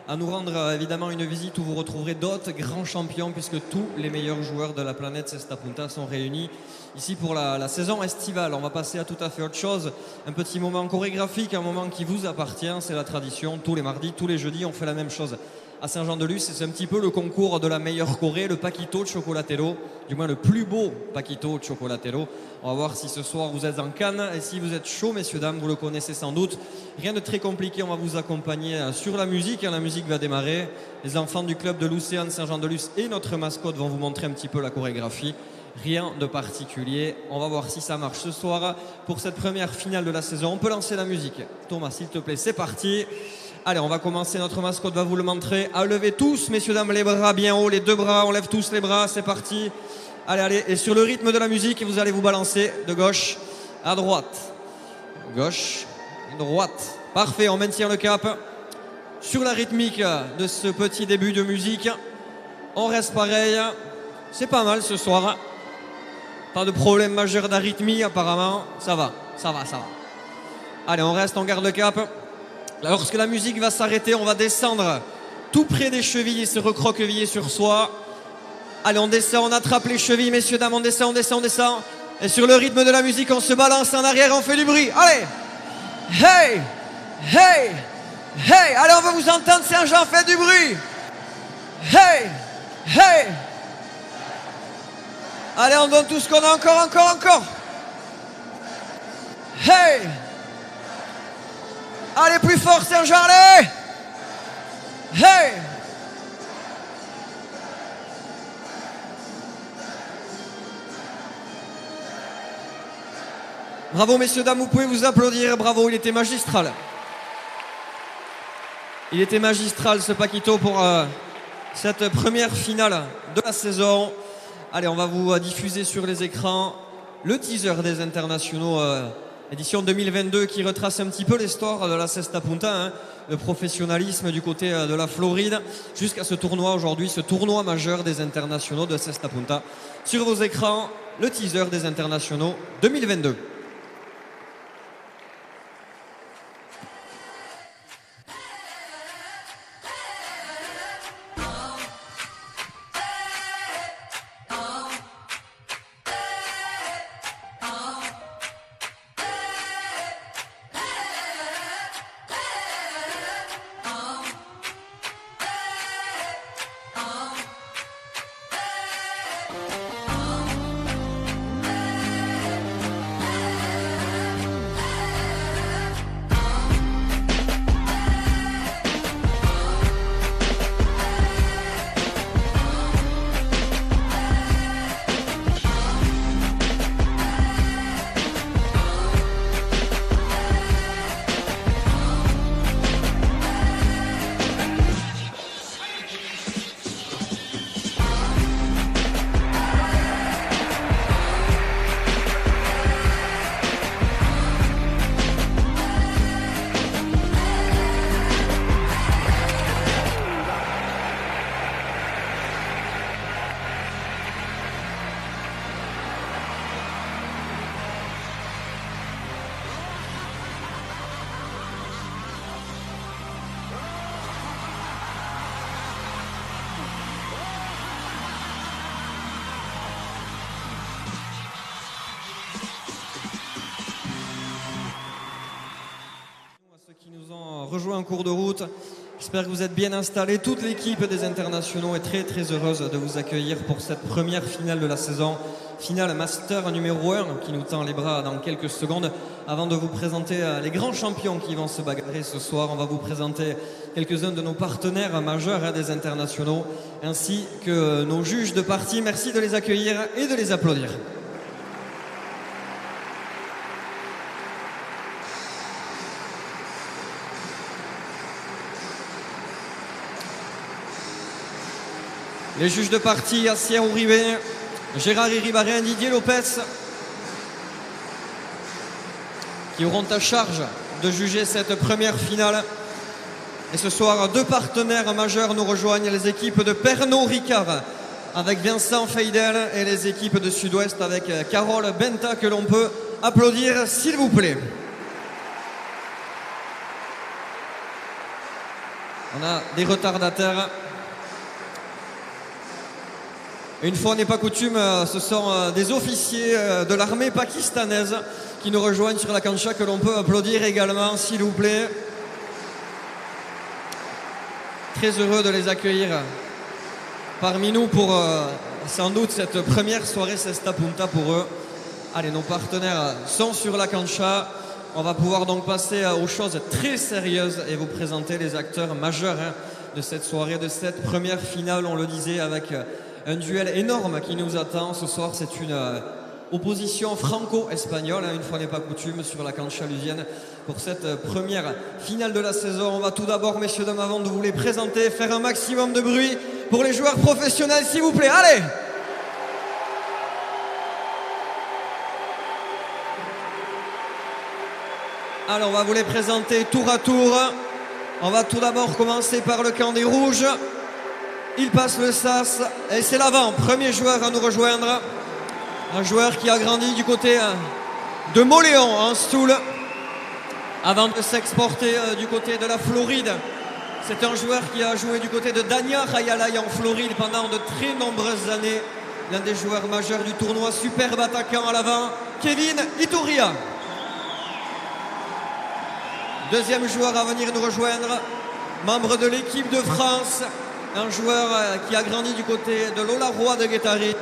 À nous rendre évidemment une visite où vous retrouverez d'autres grands champions puisque tous les meilleurs joueurs de la planète Cesta Punta sont réunis ici pour la saison estivale. On va passer à tout à fait autre chose, un petit moment chorégraphique, un moment qui vous appartient, c'est la tradition. Tous les mardis, tous les jeudis, on fait la même chose à Saint-Jean-de-Luz. C'est un petit peu le concours de la meilleure Corée, le Paquito Chocolatello, du moins le plus beau Paquito Chocolatello. On va voir si ce soir vous êtes en canne et si vous êtes chaud, messieurs, dames, vous le connaissez sans doute. Rien de très compliqué, on va vous accompagner sur la musique. La musique va démarrer. Les enfants du club de l'Océan Saint-Jean-de-Luz et notre mascotte vont vous montrer un petit peu la chorégraphie. Rien de particulier. On va voir si ça marche ce soir pour cette première finale de la saison. On peut lancer la musique. Thomas, s'il te plaît, c'est parti. Allez, on va commencer. Notre mascotte va vous le montrer. À lever tous, messieurs, dames, les bras bien haut, les deux bras. On lève tous les bras. C'est parti. Allez, allez. Et sur le rythme de la musique, vous allez vous balancer de gauche à droite. Gauche, droite. Parfait, on maintient le cap. Sur la rythmique de ce petit début de musique, on reste pareil. C'est pas mal ce soir. Pas de problème majeur d'arythmie apparemment. Ça va, ça va, ça va. Allez, on reste, on garde le cap. Lorsque la musique va s'arrêter, on va descendre tout près des chevilles et se recroqueviller sur soi. Allez, on descend, on attrape les chevilles, messieurs, dames, on descend, on descend, on descend. Et sur le rythme de la musique, on se balance en arrière, on fait du bruit. Allez! Hey! Hey! Hey! Allez, on va vous entendre, Saint-Jean, faites du bruit! Hey! Hey! Allez, on donne tout ce qu'on a, encore, encore, encore! Hey! Allez, plus fort, Saint-Jean, allez! Hey! Bravo, messieurs, dames, vous pouvez vous applaudir. Bravo, il était magistral. Il était magistral, ce Paquito, pour cette première finale de la saison. Allez, on va vous diffuser sur les écrans le teaser des internationaux édition 2022 qui retrace un petit peu l'histoire de la Cesta Punta, hein, le professionnalisme du côté de la Floride jusqu'à ce tournoi aujourd'hui, ce tournoi majeur des internationaux de Cesta Punta. Sur vos écrans, le teaser des internationaux 2022. Rejoint en cours de route. J'espère que vous êtes bien installés. Toute l'équipe des internationaux est très très heureuse de vous accueillir pour cette première finale de la saison. Finale Master numéro 1 qui nous tend les bras dans quelques secondes. Avant de vous présenter les grands champions qui vont se bagarrer ce soir, on va vous présenter quelques-uns de nos partenaires majeurs des internationaux ainsi que nos juges de partie. Merci de les accueillir et de les applaudir. Les juges de partie, Asier Uribe, Gérard Iribarren, Didier Lopez, qui auront à charge de juger cette première finale. Et ce soir, deux partenaires majeurs nous rejoignent, les équipes de Pernod Ricard avec Vincent Feidel et les équipes de Sud-Ouest avec Carole Benta, que l'on peut applaudir s'il vous plaît. On a des retardataires. Une fois n'est pas coutume, ce sont des officiers de l'armée pakistanaise qui nous rejoignent sur la cancha, que l'on peut applaudir également s'il vous plaît. Très heureux de les accueillir parmi nous pour sans doute cette première soirée Cesta Punta pour eux. Allez, nos partenaires sont sur la cancha. On va pouvoir donc passer aux choses très sérieuses et vous présenter les acteurs majeurs de cette soirée, de cette première finale. On le disait, avec un duel énorme qui nous attend. Ce soir, c'est une opposition franco-espagnole, une fois n'est pas coutume, sur la cancha lusienne pour cette première finale de la saison. On va tout d'abord, messieurs, dames, avant de vous les présenter, faire un maximum de bruit pour les joueurs professionnels, s'il vous plaît. Allez! Alors, on va vous les présenter tour à tour. On va tout d'abord commencer par le camp des rouges. Il passe le sas et c'est l'avant. Premier joueur à nous rejoindre. Un joueur qui a grandi du côté de Moléon en Stoule avant de s'exporter du côté de la Floride. C'est un joueur qui a joué du côté de Dania Rayalay en Floride pendant de très nombreuses années. L'un des joueurs majeurs du tournoi. Superbe attaquant à l'avant, Kevin Iturria. Deuxième joueur à venir nous rejoindre, membre de l'équipe de France. Un joueur qui a grandi du côté de l'Olarois de Guétari.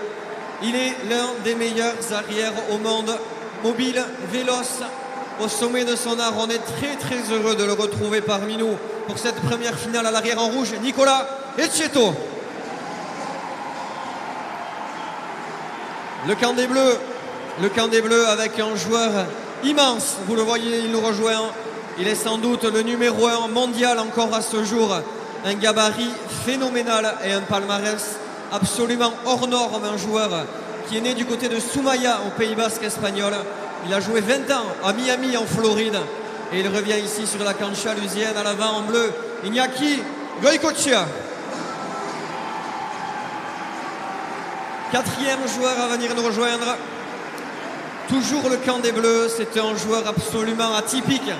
Il est l'un des meilleurs arrières au monde, mobile, véloce, au sommet de son art. On est très très heureux de le retrouver parmi nous pour cette première finale à l'arrière en rouge, Nicolas Etcheto. Le camp des Bleus avec un joueur immense, vous le voyez, il nous rejoint. Il est sans doute le numéro 1 mondial encore à ce jour. Un gabarit phénoménal et un palmarès absolument hors norme. Un joueur qui est né du côté de Soumaya au Pays Basque espagnol. Il a joué 20 ans à Miami en Floride et il revient ici sur la cancha lusienne. À l'avant en bleu, Iñaki Goicoechea. Quatrième joueur à venir nous rejoindre, toujours le camp des Bleus. C'est un joueur absolument atypique.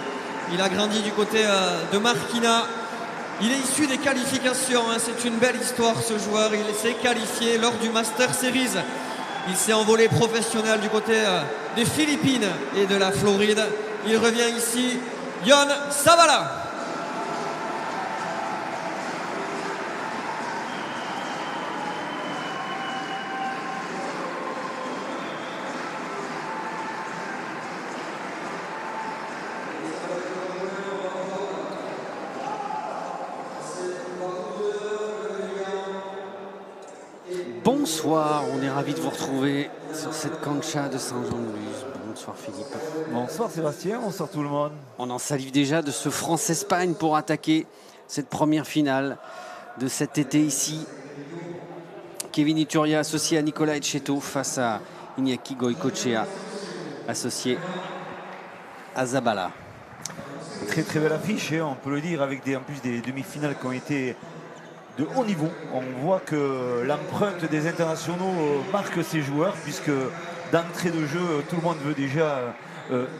Il a grandi du côté de Marquina. Il est issu des qualifications, c'est une belle histoire ce joueur. Il s'est qualifié lors du Master Series. Il s'est envolé professionnel du côté des Philippines et de la Floride. Il revient ici, Yon Savala. Bonsoir, on est ravis de vous retrouver sur cette cancha de Saint-Jean-de-Luz. Bonsoir Philippe. Bonsoir Sébastien, bonsoir tout le monde. On en salive déjà de ce France-Espagne pour attaquer cette première finale de cet été ici. Kevin Iturria associé à Nicolas Etcheto face à Iñaki Goicoechea associé à Zabala. Très très belle affiche, on peut le dire, avec en plus des demi-finales qui ont été de haut niveau. On voit que l'empreinte des internationaux marque ces joueurs, puisque d'entrée de jeu, tout le monde veut déjà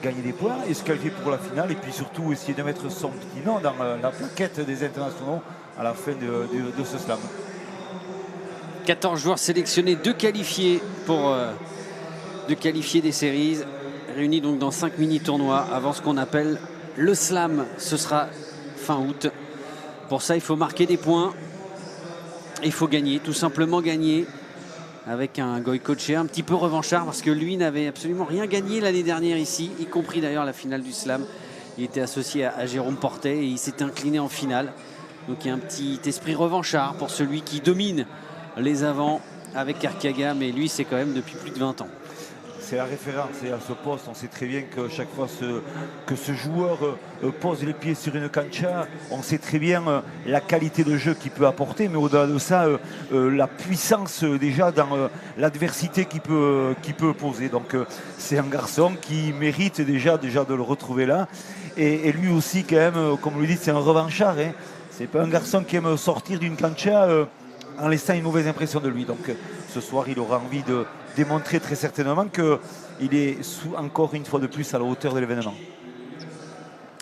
gagner des points et se qualifier pour la finale, et puis surtout essayer de mettre son petit nom dans la plaquette des internationaux à la fin de ce slam. 14 joueurs sélectionnés, 2 qualifiés pour des séries, réunis donc dans 5 mini-tournois avant ce qu'on appelle le slam. Ce sera fin août. Pour ça, il faut marquer des points. Il faut gagner, tout simplement gagner, avec un Goicoechea un petit peu revanchard, parce que lui n'avait absolument rien gagné l'année dernière ici, y compris d'ailleurs la finale du slam. Il était associé à Jérôme Portet et il s'est incliné en finale. Donc il y a un petit esprit revanchard pour celui qui domine les avants avec Arkiaga, mais lui c'est quand même depuis plus de 20 ans. c'est la référence et à ce poste. On sait très bien que chaque fois que ce joueur pose les pieds sur une cancha, on sait très bien la qualité de jeu qu'il peut apporter, mais au-delà de ça, la puissance déjà dans l'adversité qu'il peut poser. Donc c'est un garçon qui mérite déjà de le retrouver là. Et lui aussi, quand même, comme vous le dites, c'est un revanchard. Hein. C'est pas un garçon qui aime sortir d'une cancha en laissant une mauvaise impression de lui. Donc ce soir, il aura envie de démontrer très certainement qu'il est encore une fois de plus à la hauteur de l'événement.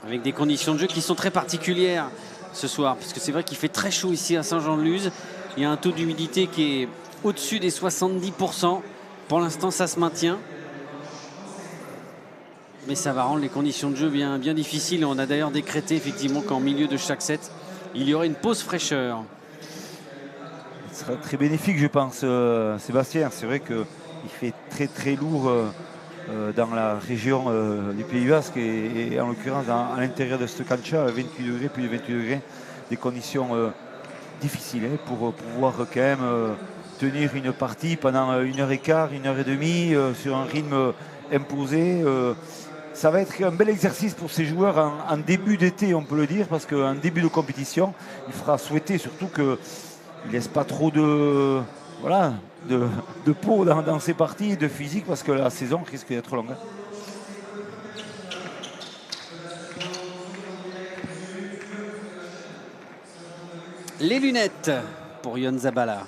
Avec des conditions de jeu qui sont très particulières ce soir, parce que c'est vrai qu'il fait très chaud ici à Saint-Jean-de-Luz. Il y a un taux d'humidité qui est au-dessus des 70%. Pour l'instant, ça se maintient. Mais ça va rendre les conditions de jeu bien difficiles. On a d'ailleurs décrété effectivement qu'en milieu de chaque set, il y aurait une pause fraîcheur. Ce sera très bénéfique, je pense, Sébastien. C'est vrai qu'il fait très très lourd dans la région du Pays Basque et en l'occurrence à l'intérieur de ce cancha, 28 degrés, plus de 28 degrés, des conditions difficiles pour pouvoir quand même tenir une partie pendant 1h15, 1h30 sur un rythme imposé. Ça va être un bel exercice pour ces joueurs en début d'été, on peut le dire, parce qu'en début de compétition, il fera souhaiter surtout qu'il ne laisse pas trop de peau dans ces parties, de physique, parce que la saison risque d'être longue. Les lunettes pour Ion Zabala,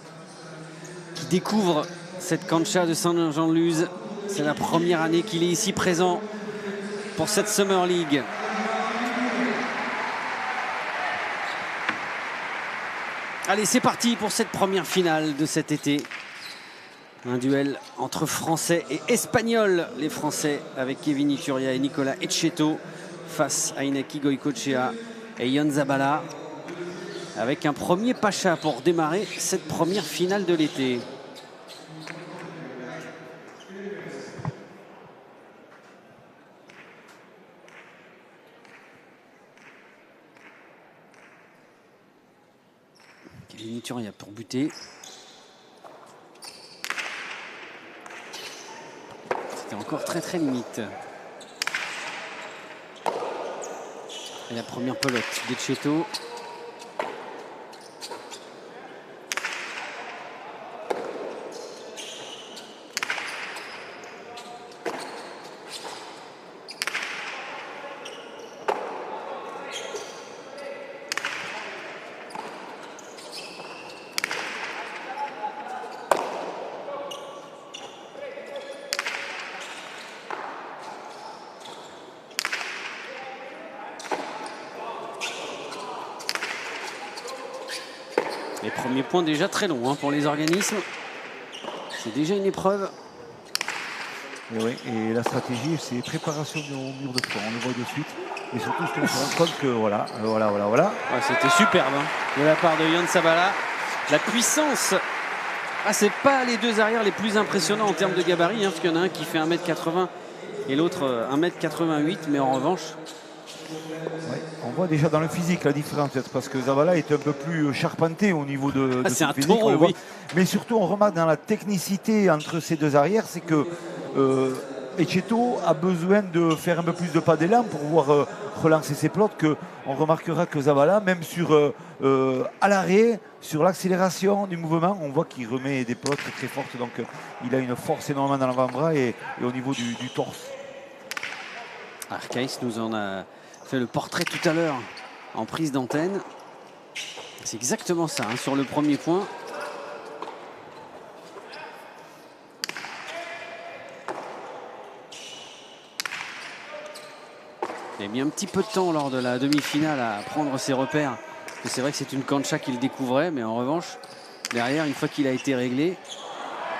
qui découvre cette cancha de Saint-Jean-de-Luz. C'est la première année qu'il est ici présent pour cette Summer League. Allez, c'est parti pour cette première finale de cet été. Un duel entre Français et Espagnols. Les Français avec Kevin Iturria et Nicolas Etcheto face à Inaki Goicoechea et Ion Zabala. Avec un premier pacha pour démarrer cette première finale de l'été. Kevin Iturria pour buter. C'était encore très très limite. Et la première pelote d'Etcheto. Les premiers points déjà très longs pour les organismes. C'est déjà une épreuve. Et, oui, et la stratégie, c'est préparation au mur de fond. On le voit de suite. Et surtout, on se rend compte que voilà. Ouais, c'était superbe de la part de Ion Zabala. La puissance. Ah, c'est pas les deux arrières les plus impressionnants en termes de gabarit, parce qu'il y en a un qui fait 1m80 et l'autre 1m88. Mais en revanche... Ouais, on voit déjà dans le physique la différence, parce que Zabala est un peu plus charpenté au niveau de c'est un physique, taureau, oui. Mais surtout, on remarque dans la technicité entre ces deux arrières, c'est que Etcheto a besoin de faire un peu plus de pas d'élan pour pouvoir relancer ses plots. On remarquera que Zabala, même à l'arrêt, sur l'accélération du mouvement, on voit qu'il remet des plots très, très fortes. Donc il a une force énormément dans l'avant-bras et au niveau du torse. Arcaïs nous en a fait le portrait tout à l'heure en prise d'antenne. C'est exactement ça sur le premier point. Il a mis un petit peu de temps lors de la demi-finale à prendre ses repères. C'est vrai que c'est une cancha qu'il découvrait, mais en revanche, derrière, une fois qu'il a été réglé,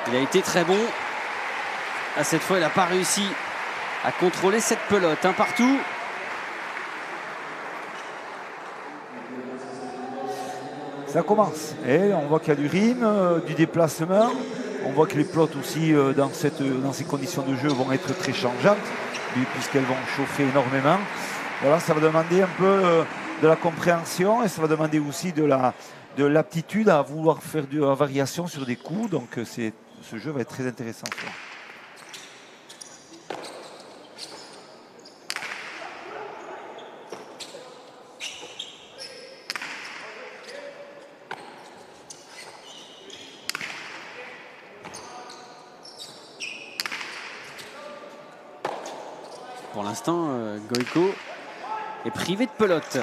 il a été très bon. À cette fois, il n'a pas réussi à contrôler cette pelote. Un partout. Ça commence. Et on voit qu'il y a du rythme, du déplacement. On voit que les plots aussi, dans ces conditions de jeu, vont être très changeantes, puisqu'elles vont chauffer énormément. Voilà, ça va demander un peu de la compréhension et ça va demander aussi de l'aptitude à vouloir faire de la variation sur des coups. Donc ce jeu va être très intéressant. pour l'instant, Goïco est privé de pelote.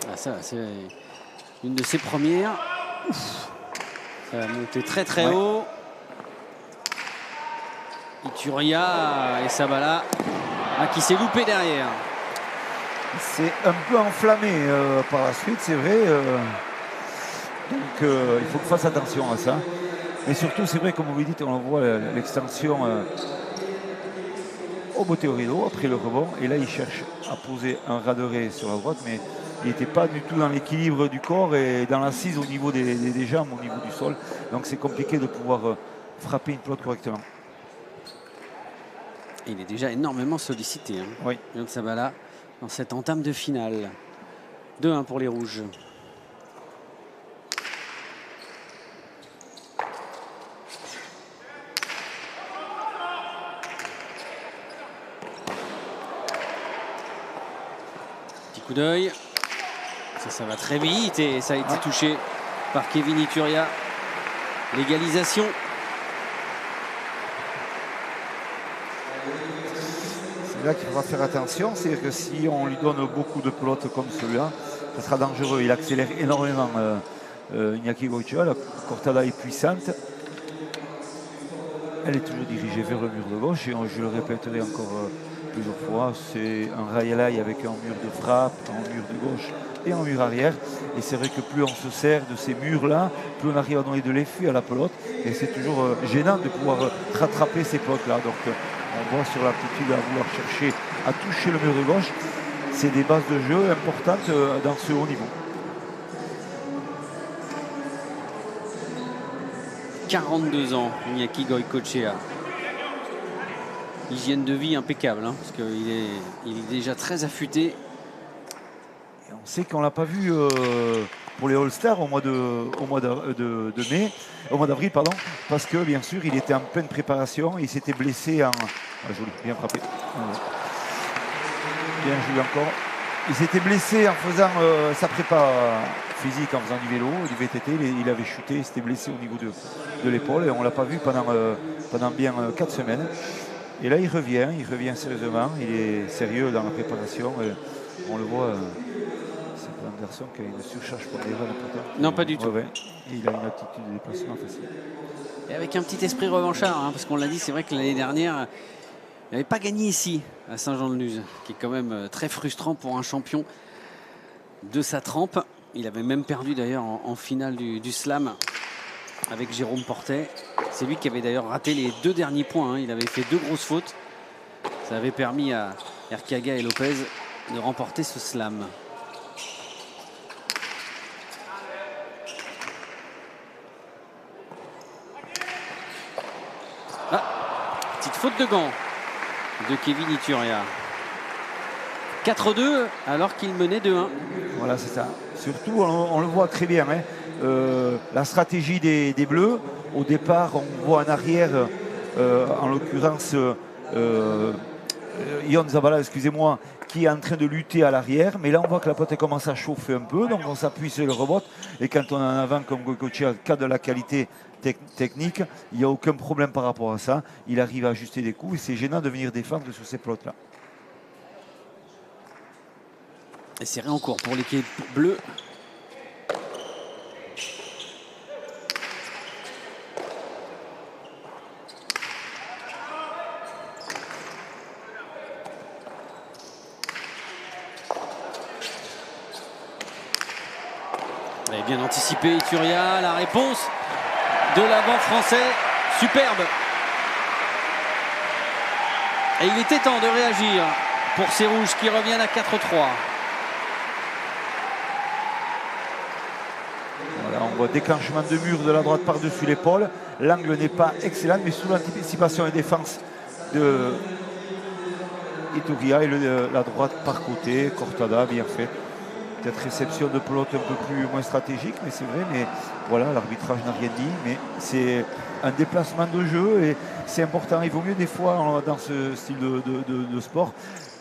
Ah, ça, c'est une de ses premières. Ouf. Ça va monter très très haut. Ituria et Sabala qui s'est loupé derrière. C'est un peu enflammé par la suite, c'est vrai. Donc il faut qu'on fasse attention à ça. Mais surtout, c'est vrai, comme vous dites, on voit l'extension au botte au rideau après le rebond. Et là, il cherche à poser un raderet sur la droite, mais il n'était pas du tout dans l'équilibre du corps et dans l'assise au niveau des jambes, au niveau du sol. Donc c'est compliqué de pouvoir frapper une pelote correctement. Il est déjà énormément sollicité. Oui. Yohan Sabala dans cette entame de finale. 2-1 pour les Rouges. Petit coup d'œil. Ça va très vite et ça a été touché par Kevin Ituria. L'égalisation. C'est là qu'il faudra faire attention, c'est que si on lui donne beaucoup de pelotes comme celui-là, ça sera dangereux. Il accélère énormément Iñaki Goicoechea. La Cortada est puissante. Elle est toujours dirigée vers le mur de gauche et je le répéterai encore plusieurs fois, c'est un rail avec un mur de frappe, un mur de gauche et un mur arrière. Et c'est vrai que plus on se sert de ces murs-là, plus on arrive à donner de l'effet à la pelote. Et c'est toujours gênant de pouvoir rattraper ces pelotes-là. Donc on voit sur l'aptitude à vouloir chercher à toucher le mur de gauche. C'est des bases de jeu importantes dans ce haut niveau. 42 ans, Iñaki Goicoechea. Hygiène de vie impeccable, parce qu'il est déjà très affûté. Et on sait qu'on ne l'a pas vu pour les All-Stars au mois d'avril, pardon, parce que bien sûr il était en pleine préparation, il s'était blessé en... Ah, joli, bien frappé. Bien joué encore. Il s'était blessé en faisant sa prépa physique, en faisant du vélo, du VTT. Il avait chuté, il s'était blessé au niveau de l'épaule et on ne l'a pas vu pendant bien 4 semaines. Et là il revient sérieusement, il est sérieux dans la préparation. Et on le voit, c'est un garçon qui a une surcharge pondérale importante. Non, pas du tout. Ouais. Et il a une attitude de déplacement facile. Et avec un petit esprit revanchard, parce qu'on l'a dit, c'est vrai que l'année dernière, il n'avait pas gagné ici, à Saint-Jean-de-Luz, qui est quand même très frustrant pour un champion de sa trempe. Il avait même perdu d'ailleurs en finale du slam avec Jérôme Portet. C'est lui qui avait d'ailleurs raté les 2 derniers points. Il avait fait 2 grosses fautes. Ça avait permis à Erkiaga et Lopez de remporter ce slam. Petite faute de gant de Kevin Ituria. 4-2 alors qu'il menait 2-1. Voilà, c'est ça. Surtout, on le voit très bien. La stratégie des Bleus, au départ, on voit en arrière, en l'occurrence, Yohan Sabala, excusez-moi, qui est en train de lutter à l'arrière. Mais là, on voit que la pelote commence à chauffer un peu. Donc, on s'appuie sur le rebot. Et quand on est en avant, comme Goicoechea, qui a de la qualité technique, il n'y a aucun problème par rapport à ça. Il arrive à ajuster des coups. Et c'est gênant de venir défendre sur ces pelotes-là. Et c'est rien en cours pour l'équipe bleue. Et bien anticipé Ituria, la réponse de l'avant français, superbe. Et il était temps de réagir pour ces Rouges qui reviennent à 4-3. Voilà, on voit déclenchement de mur de la droite par-dessus l'épaule. L'angle n'est pas excellent, mais sous l'anticipation et défense de Ituria et la droite par côté, Cortada, bien fait. Peut-être réception de pelote un peu plus moins stratégique, mais c'est vrai. Mais voilà, l'arbitrage n'a rien dit. Mais c'est un déplacement de jeu et c'est important. Il vaut mieux des fois dans ce style de sport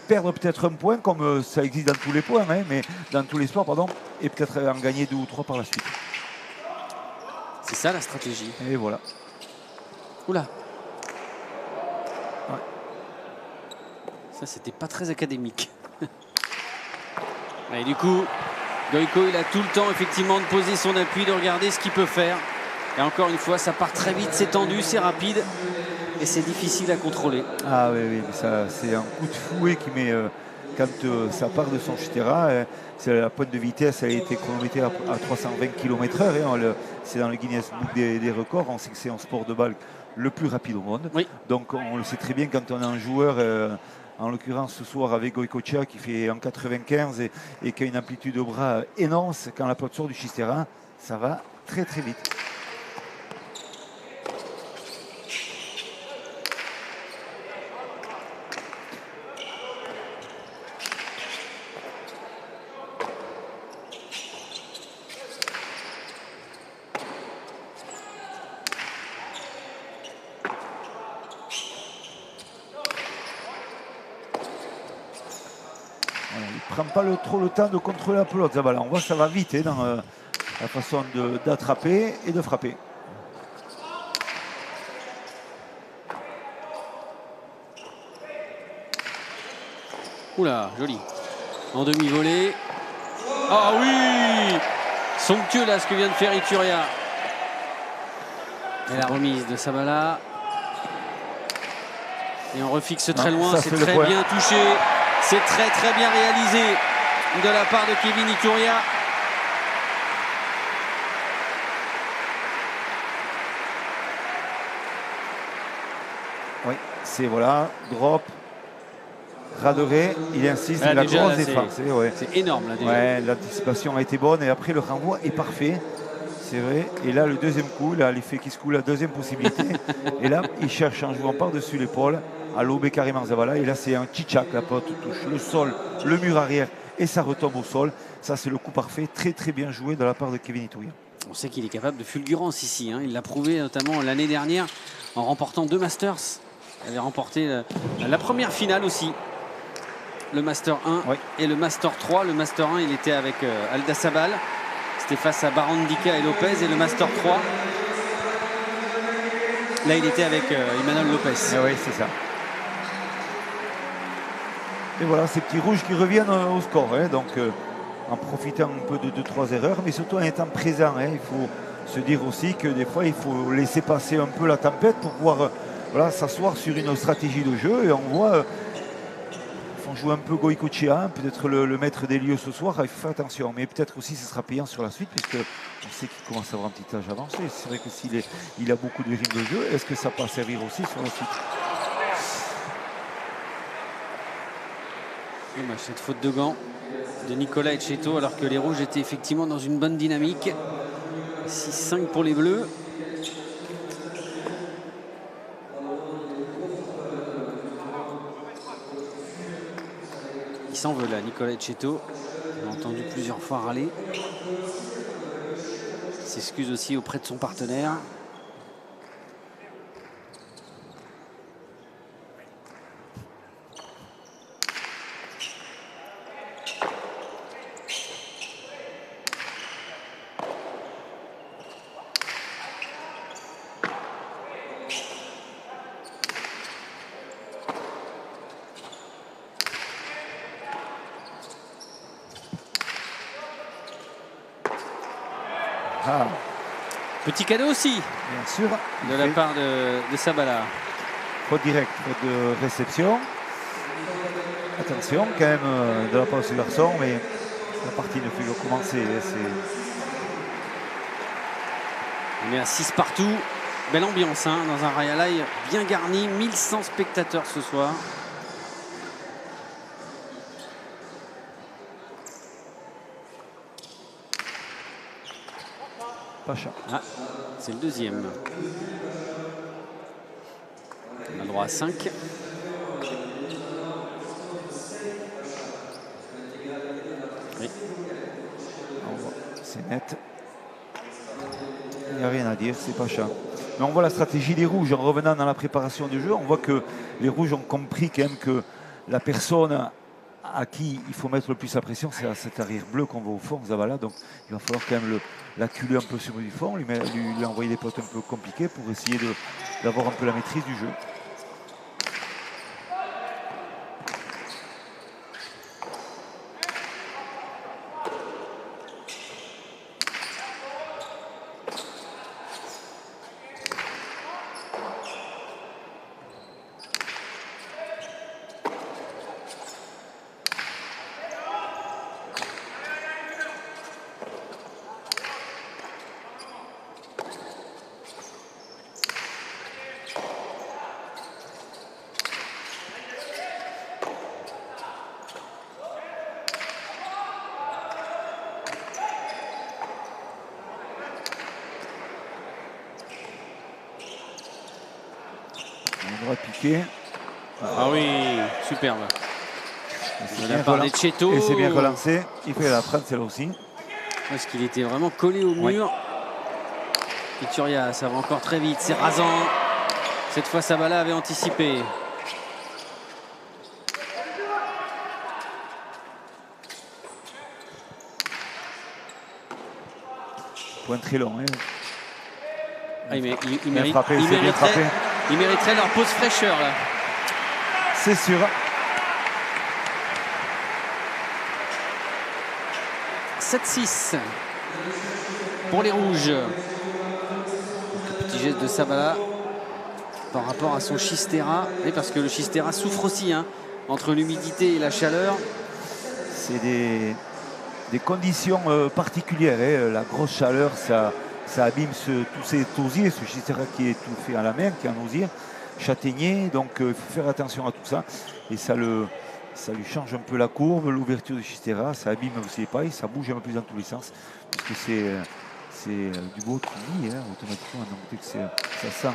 perdre peut-être un point, comme ça existe dans tous les points, hein, mais dans tous les sports, pardon, et peut-être en gagner 2 ou 3 par la suite. C'est ça la stratégie. Et voilà. Oula. Ouais. Ça, c'était pas très académique. Et du coup, Gojko, il a tout le temps effectivement de poser son appui, de regarder ce qu'il peut faire. Et encore une fois, ça part très vite, c'est tendu, c'est rapide et c'est difficile à contrôler. Ah oui, oui, c'est un coup de fouet qui met quand ça part de son Chitera. La pointe de vitesse a été chronométrée à 320 km/h. C'est dans le Guinness Book des records. On sait que c'est un sport de balle le plus rapide au monde. Oui. Donc on le sait très bien quand on a un joueur, en l'occurrence ce soir avec Goicoechea qui fait en 95 et qui a une amplitude de bras énorme. Quand la pointe sort du Chitera, ça va très très vite. Il ne prend pas trop le temps de contrôler la pelote. Voilà, on voit que ça va vite dans la façon d'attraper et de frapper. Oula, joli. En demi-volée. Ah oui! Somptueux là ce que vient de faire Ituria. Et la remise de Sabala. Et on refixe très loin, c'est très bien touché. C'est très très bien réalisé de la part de Kevin Ituria. Oui, c'est voilà, drop, Radoré, il insiste, il a grosse défense. C'est énorme là déjà. Ouais, l'anticipation a été bonne et après le renvoi est parfait. C'est vrai. Et là, le deuxième coup, là, l'effet qui se coule, la deuxième possibilité. Et là, il cherche en jouant par-dessus l'épaule à lober carrément Zabala. Et là, c'est un tchitchak. La pote touche le sol, le mur arrière et ça retombe au sol. Ça, c'est le coup parfait. Très, très bien joué de la part de Kevin Ituria. On sait qu'il est capable de fulgurance ici. Hein. Il l'a prouvé notamment l'année dernière en remportant 2 Masters. Il avait remporté la première finale aussi. Le Master 1 et le Master 3. Le Master 1, il était avec Aldasabal. C'était face à Barandika et Lopez. Et le Master 3, là, il était avec Emmanuel Lopez. Oui, c'est ça. Et voilà, ces petits rouges qui reviennent au score. Hein, donc, en profitant un peu de 2-3 erreurs, mais surtout en étant présent. Hein, il faut se dire aussi que des fois, il faut laisser passer un peu la tempête pour pouvoir s'asseoir sur une stratégie de jeu. Et on voit... on joue un peu Goicoechea, peut-être le maître des lieux ce soir, il faut faire attention, mais peut-être aussi ce sera payant sur la suite, puisque on sait qu'il commence à avoir un petit âge avancé. C'est vrai que s'il a beaucoup de rythme de jeu, est-ce que ça peut servir aussi sur la suite? Cette faute de gants de Nicolas Etcheto, alors que les rouges étaient effectivement dans une bonne dynamique. 6-5 pour les bleus. Il s'en veut là, Nicolas Etcheto. On l'a entendu plusieurs fois râler. Il s'excuse aussi auprès de son partenaire. Ah. Petit cadeau aussi, bien sûr, de la part de Sabala. Faute directe, faute de réception. Attention quand même de la part de ce garçon, mais la partie ne fait que commencer. On est à 6 partout. Belle ambiance hein, dans un Royal Live bien garni. 1100 spectateurs ce soir. Pacha. Ah, c'est le deuxième. On a le droit à 5. Oui. C'est net. Il n'y a rien à dire, c'est Pacha. Mais on voit la stratégie des rouges en revenant dans la préparation du jeu. On voit que les rouges ont compris quand même que la personne à qui il faut mettre le plus la pression, c'est à cet arrière bleu qu'on voit au fond, Zavala. Donc il va falloir quand même l'acculer un peu sur du fond, lui envoyer des potes un peu compliqués pour essayer d'avoir un peu la maîtrise du jeu. On aura piqué. Ah oui, superbe. De la part des Cheto. Et c'est bien relancé. Il fait la prendre celle-là aussi. Parce qu'il était vraiment collé au mur. Ituria, ça va encore très vite. C'est rasant. Cette fois, Sabala avait anticipé. Point très long. Hein. Ah, il mériterait leur pause fraîcheur là. C'est sûr. « 7-6 pour les Rouges. Donc, le petit geste de Sabala par rapport à son Chistera. Et parce que le Chistera souffre aussi hein, entre l'humidité et la chaleur. C'est des conditions particulières. Hein. La grosse chaleur, ça abîme tous ces osiers, ce Chistera qui est tout fait à la main, qui est un osier châtaignier. Donc il faut faire attention à tout ça. Et ça lui change un peu la courbe, l'ouverture du Chistera, ça abîme aussi les pailles, ça bouge un peu plus dans tous les sens, puisque c'est du beau qui lit, hein, automatiquement. Donc dès que ça sent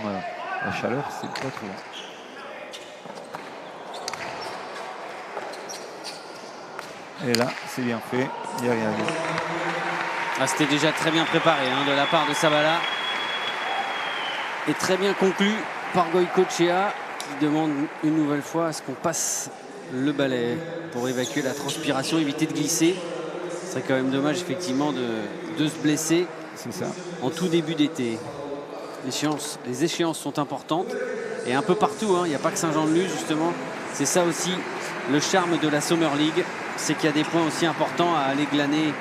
la chaleur, c'est pas trop bon. Et là, c'est bien fait, il n'y a rien à dire. Ah, c'était déjà très bien préparé hein, de la part de Sabala. Et très bien conclu par Goycochea, qui demande une nouvelle fois à ce qu'on passe le balai pour évacuer la transpiration, éviter de glisser. Ce serait quand même dommage effectivement de se blesser en tout début d'été. Les échéances sont importantes et un peu partout, hein. Il n'y a pas que Saint-Jean-de-Luz justement. C'est ça aussi le charme de la Summer League, c'est qu'il y a des points aussi importants à aller glaner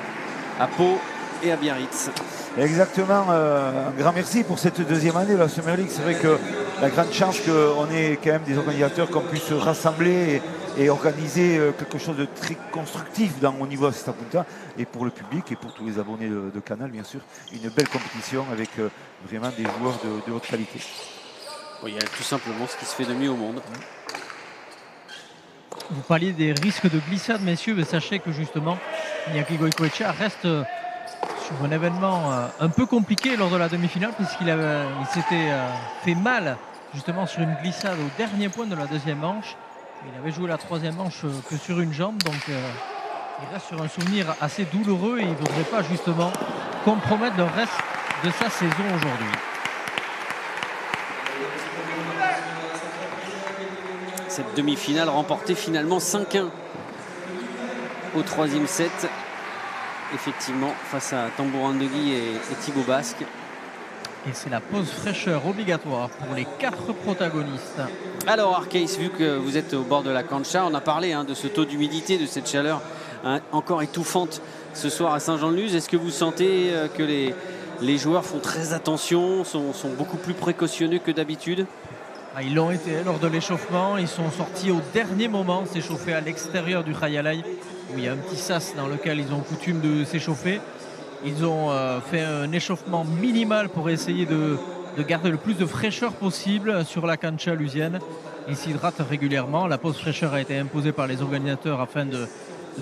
à Pau et à Biarritz. Exactement, un grand merci pour cette deuxième année de la Summer League. C'est vrai que la grande chance qu'on ait quand même des organisateurs qu'on puisse rassembler et organiser quelque chose de très constructif au niveau de Sesta Punta et pour le public et pour tous les abonnés de Canal, bien sûr. Une belle compétition avec vraiment des joueurs de haute qualité. Oui, il y a tout simplement ce qui se fait de mieux au monde. Vous parliez des risques de glissade, messieurs, mais sachez que justement, Iñaki Goicoechea reste sur un événement un peu compliqué lors de la demi-finale, puisqu'il s'était fait mal justement sur une glissade au dernier point de la deuxième manche. Il avait joué la troisième manche que sur une jambe, donc il reste sur un souvenir assez douloureux et il ne voudrait pas justement compromettre le reste de sa saison aujourd'hui. Cette demi-finale remportée finalement 5-1 au troisième set. Effectivement, face à Tambouran Degui et Thibaut Basque. Et c'est la pause fraîcheur obligatoire pour les 4 protagonistes. Alors Arkeis, vu que vous êtes au bord de la cancha, on a parlé de ce taux d'humidité, de cette chaleur encore étouffante ce soir à Saint-Jean-de-Luz. Est-ce que vous sentez que les joueurs font très attention, sont beaucoup plus précautionneux que d'habitude? Ils l'ont été lors de l'échauffement, ils sont sortis au dernier moment s'échauffer à l'extérieur du Khayalay, où il y a un petit sas dans lequel ils ont coutume de s'échauffer. Ils ont fait un échauffement minimal pour essayer de garder le plus de fraîcheur possible sur la cancha lusienne. Ils s'hydratent régulièrement. La pause fraîcheur a été imposée par les organisateurs afin de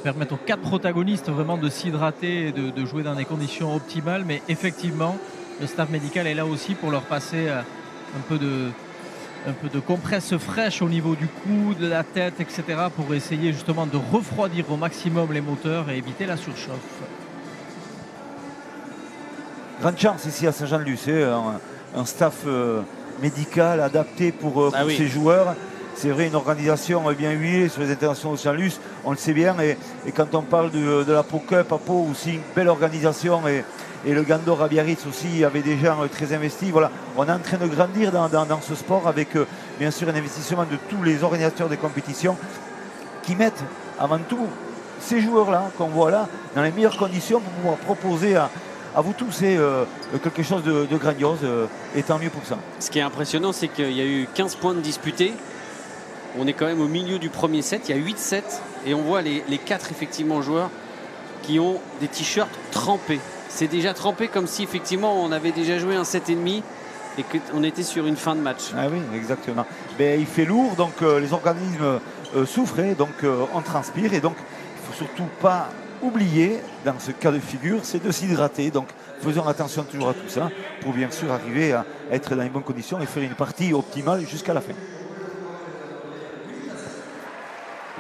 permettre aux 4 protagonistes vraiment de s'hydrater et de jouer dans des conditions optimales. Mais effectivement, le staff médical est là aussi pour leur passer un peu de compresse fraîche au niveau du cou, de la tête, etc. pour essayer justement de refroidir au maximum les moteurs et éviter la surchauffe. Grande chance ici à Saint-Jean-de-Luz, un staff médical adapté pour ces joueurs. c'est vrai, une organisation bien huilée sur les internationaux de Saint-Luce, on le sait bien. Et quand on parle de la Pau Cup à Pau, aussi une belle organisation. Et le Gandor à Biarritz aussi avait des gens très investis. Voilà, on est en train de grandir dans ce sport avec bien sûr un investissement de tous les organisateurs des compétitions qui mettent avant tout ces joueurs-là qu'on voit là dans les meilleures conditions pour pouvoir proposer à vous tous quelque chose de grandiose, et tant mieux pour ça. Ce qui est impressionnant, c'est qu'il y a eu 15 points de disputés. On est quand même au milieu du premier set, il y a 8-7 et on voit les 4 effectivement joueurs qui ont des t-shirts trempés. C'est déjà trempé comme si effectivement on avait déjà joué un 7,5 et qu'on était sur une fin de match. Ah oui, exactement. Ben, il fait lourd, donc les organismes souffrent, donc on transpire. Et donc il ne faut surtout pas oublier, dans ce cas de figure, c'est de s'hydrater. Donc faisons attention toujours à tout ça pour bien sûr arriver à être dans les bonnes conditions et faire une partie optimale jusqu'à la fin.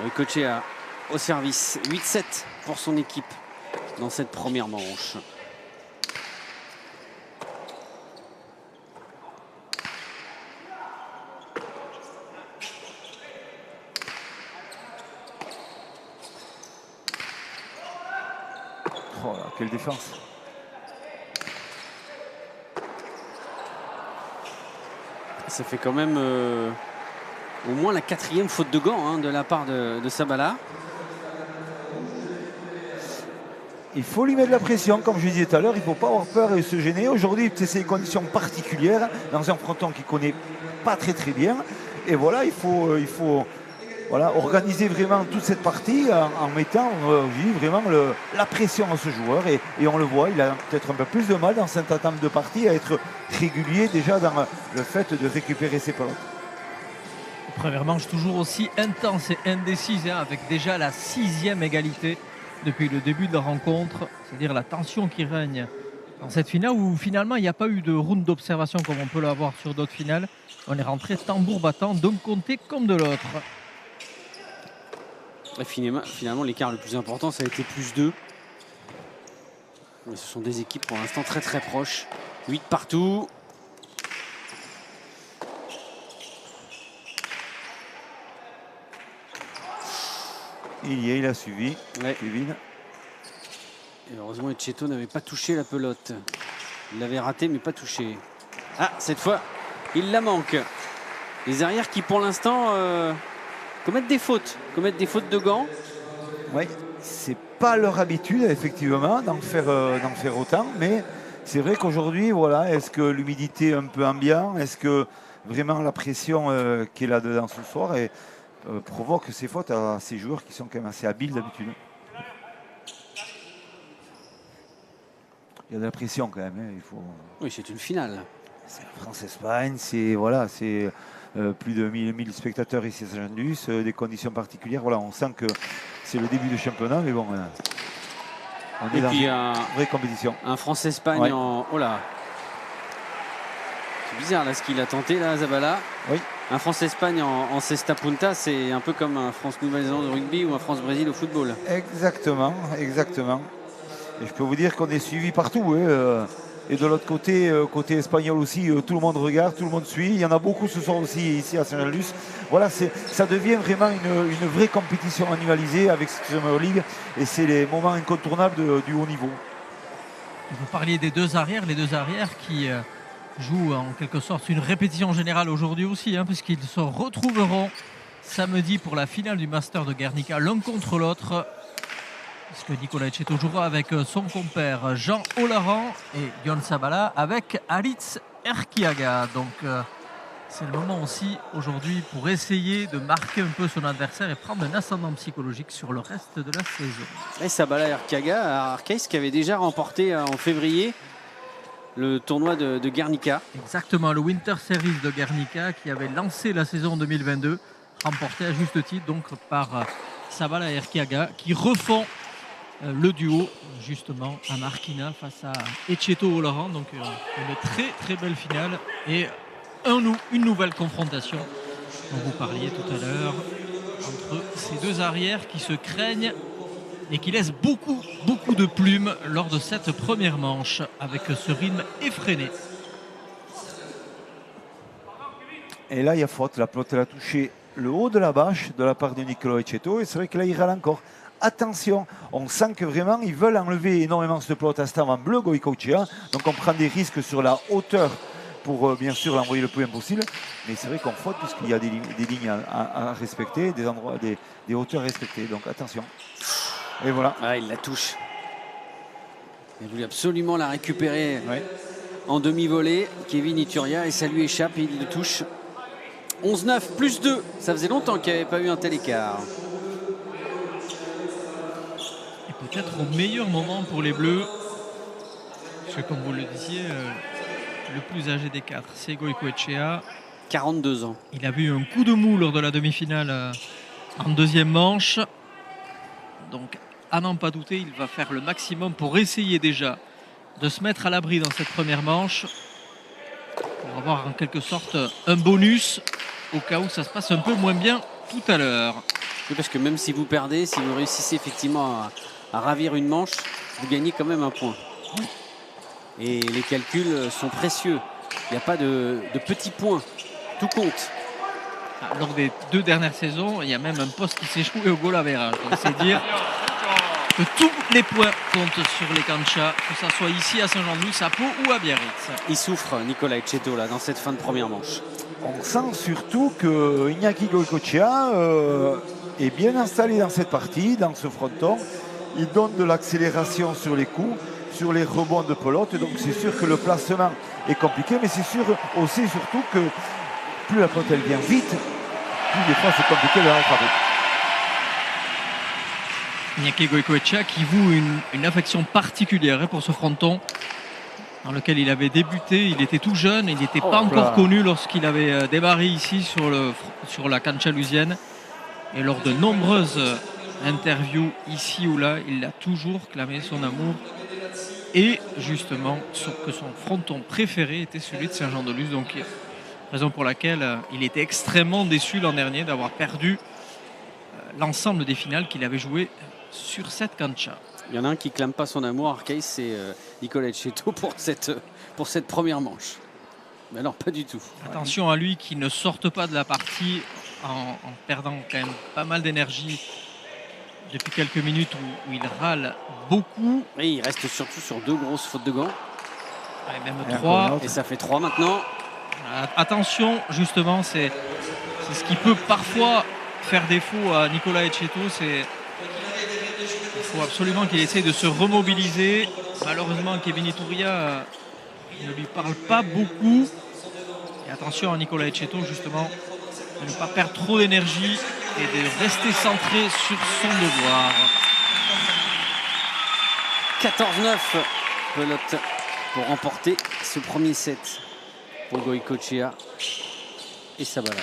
Le coach est au service. 8-7 pour son équipe dans cette première manche. Oh là, quelle défense! Ça fait quand même au moins la 4e faute de gant de la part de Sabala. Il faut lui mettre de la pression, comme je disais tout à l'heure, il ne faut pas avoir peur et se gêner. Aujourd'hui, c'est des conditions particulières dans un fronton qu'il ne connaît pas très bien. Et voilà, il faut voilà, organiser vraiment toute cette partie en mettant vraiment la pression à ce joueur. Et on le voit, il a peut-être un peu plus de mal dans cette entame de partie à être régulier déjà dans le fait de récupérer ses pelotes. Première manche toujours aussi intense et indécise, avec déjà la 6e égalité depuis le début de la rencontre. C'est-à-dire la tension qui règne dans cette finale où finalement il n'y a pas eu de round d'observation comme on peut l'avoir sur d'autres finales. On est rentré tambour battant d'un côté comme de l'autre. Et finalement, l'écart le plus important, ça a été +2. Mais ce sont des équipes pour l'instant très très proches. 8 partout. Il a suivi. Ouais. Kevin. Et heureusement, Etcheto n'avait pas touché la pelote. Il l'avait raté, mais pas touché. Ah, cette fois, il la manque. Les arrières qui, pour l'instant, commettent des fautes de gants. Oui, c'est pas leur habitude, effectivement, d'en faire autant. Mais c'est vrai qu'aujourd'hui, voilà, est-ce que l'humidité un peu ambiante, est-ce que vraiment la pression qui est là-dedans ce soir provoque ces fautes à ces joueurs qui sont quand même assez habiles d'habitude? Il y a de la pression quand même. Il faut... Oui, c'est une finale. C'est la France-Espagne, c'est voilà, plus de 1000 spectateurs ici à Saint-Jean-de-Luz, des conditions particulières. Voilà, on sent que c'est le début du championnat, mais bon, on est dans une vraie compétition. Un France-Espagne en... Oh là, c'est bizarre là ce qu'il a tenté là, Zabala. Oui. Un France-Espagne en Cesta Punta, c'est un peu comme un France-Nouvelle-Zélande au rugby ou un France-Brésil au football. Exactement. Et je peux vous dire qu'on est suivi partout. Et de l'autre côté, côté espagnol aussi, tout le monde regarde, tout le monde suit. Il y en a beaucoup ce soir aussi ici à Saint-Jean-de-Luz. Voilà, ça devient vraiment une vraie compétition annualisée avec cette Summer League. Et c'est les moments incontournables du haut niveau. Vous parliez des deux arrières, qui jouent en quelque sorte une répétition générale aujourd'hui aussi, puisqu'ils se retrouveront samedi pour la finale du Master de Guernica, l'un contre l'autre. Puisque Nicolas Etcheto jouera avec son compère Jean Olaran et Yon Sabala avec Alitz Erkiaga. Donc c'est le moment aussi aujourd'hui pour essayer de marquer un peu son adversaire et prendre un ascendant psychologique sur le reste de la saison. Et Sabala Erkiaga à Arcais qui avait déjà remporté en février le tournoi de Guernica. Exactement, le Winter Series de Guernica qui avait lancé la saison 2022, remporté à juste titre donc par Sabala Erkiaga, qui refont le duo justement à Marquina face à Etcheto Laurent. Donc une très très belle finale et une nouvelle confrontation dont vous parliez tout à l'heure entre ces deux arrières qui se craignent et qui laissent beaucoup de plumes lors de cette première manche avec ce rythme effréné. Et là il y a faute, la pelote elle a touché le haut de la bâche de la part de Nicolas Etcheto, et c'est vrai que là il râle encore. Attention, on sent que vraiment ils veulent enlever énormément cette pelote à cet avant bleu, Goicoechea, donc on prend des risques sur la hauteur pour bien sûr l'envoyer le plus impossible, mais c'est vrai qu'on faute puisqu'il y a des lignes à respecter, des endroits, des hauteurs à respecter, donc attention. Et voilà. Ah, il la touche. Il voulait absolument la récupérer en demi-volée, Kevin Iturria, et ça lui échappe et il le touche. 11-9, plus 2. Ça faisait longtemps qu'il n'y avait pas eu un tel écart. Et peut-être au meilleur moment pour les Bleus, parce que comme vous le disiez, le plus âgé des quatre, c'est Goicoechea. 42 ans. Il a eu un coup de mou lors de la demi-finale en deuxième manche. Donc, à n'en pas douter, il va faire le maximum pour essayer déjà de se mettre à l'abri dans cette première manche, pour avoir en quelque sorte un bonus au cas où ça se passe un peu moins bien tout à l'heure. Oui, parce que même si vous perdez, si vous réussissez effectivement à ravir une manche, vous gagnez quand même un point. Et les calculs sont précieux. Il n'y a pas de petits points. Tout compte. Lors des 2 dernières saisons, il y a même un poste qui s'est joué au goal average. Donc c'est dire que tous les points comptent sur les canchas, que ça soit ici à Saint-Jean-de-Luz, à Pau ou à Biarritz. Il souffre, Nicolas Etcheto, là, dans cette fin de première manche. On sent surtout que Iñaki Goicoechea est bien installé dans cette partie, dans ce fronton. Il donne de l'accélération sur les coups, sur les rebonds de pelote. Donc c'est sûr que le placement est compliqué, mais c'est sûr aussi surtout que plus la pelote elle vient vite, plus des fois c'est compliqué de la rattraper. Iñaki Goicoechea qui voue une affection particulière pour ce fronton dans lequel il avait débuté. Il était tout jeune, il n'était pas encore connu lorsqu'il avait démarré ici sur la cancha lusienne. Et lors de nombreuses interviews ici ou là, il a toujours clamé son amour. Et justement, que son fronton préféré était celui de Saint-Jean-de-Luz. Donc, raison pour laquelle il était extrêmement déçu l'an dernier d'avoir perdu l'ensemble des finales qu'il avait jouées sur cette cancha. Il y en a un qui ne clame pas son amour, Arcaïs, c'est Nicolas Etcheto pour cette première manche. Mais alors, pas du tout. Attention à lui qui ne sorte pas de la partie en perdant quand même pas mal d'énergie depuis quelques minutes où il râle beaucoup. Et il reste surtout sur 2 grosses fautes de gants. Ouais, même 3. Et ça fait 3 maintenant. Attention, justement, c'est ce qui peut parfois faire défaut à Nicolas Etcheto. Il faut absolument qu'il essaye de se remobiliser. Malheureusement, Kevin Iturria ne lui parle pas beaucoup. Et attention à Nicolas Etcheto, justement, de ne pas perdre trop d'énergie et de rester centré sur son devoir. 14-9, pelote pour remporter ce premier set pour Goicoechea et Sabala.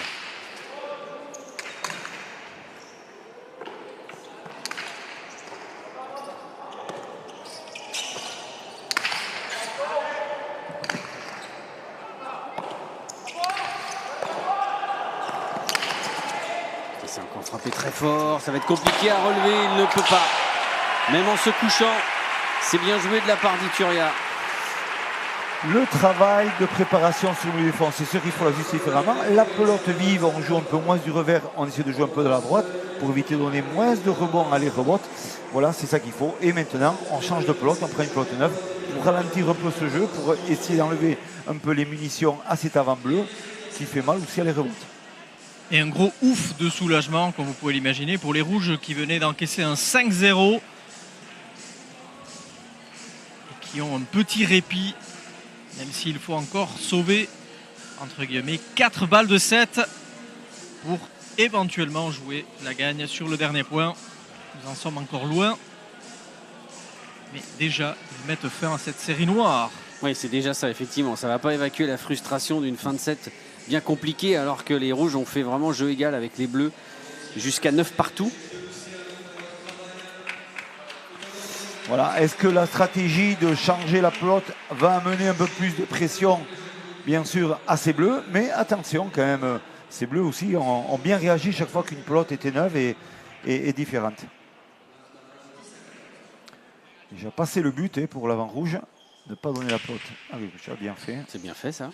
C'est encore frappé très fort, ça va être compliqué à relever, il ne peut pas. Même en se couchant, c'est bien joué de la part d'Iturria. Le travail de préparation sur le défense, c'est sûr qu'il faut l'ajuster différemment. La pelote vive, on joue un peu moins du revers, on essaie de jouer un peu de la droite pour éviter de donner moins de rebonds à les rebotes. Voilà, c'est ça qu'il faut. Et maintenant, on change de pelote, on prend une pelote neuve pour ralentir un peu ce jeu, pour essayer d'enlever un peu les munitions à cet avant bleu qui fait mal aussi à les rebotes. Et un gros ouf de soulagement, comme vous pouvez l'imaginer, pour les Rouges qui venaient d'encaisser un 5-0 et qui ont un petit répit, même s'il faut encore sauver, entre guillemets, 4 balles de 7 pour éventuellement jouer la gagne sur le dernier point. Nous en sommes encore loin, mais déjà, ils mettent fin à cette série noire. Oui, c'est déjà ça, effectivement. Ça ne va pas évacuer la frustration d'une fin de set bien compliquée, alors que les Rouges ont fait vraiment jeu égal avec les Bleus jusqu'à 9 partout. Voilà. Est-ce que la stratégie de changer la pelote va amener un peu plus de pression, bien sûr, à ces Bleus? Mais attention quand même, ces Bleus aussi ont bien réagi chaque fois qu'une pelote était neuve et différente. Déjà passé le but pour l'avant rouge, ne pas donner la pelote. Ah oui, j'ai bien fait. C'est bien fait ça.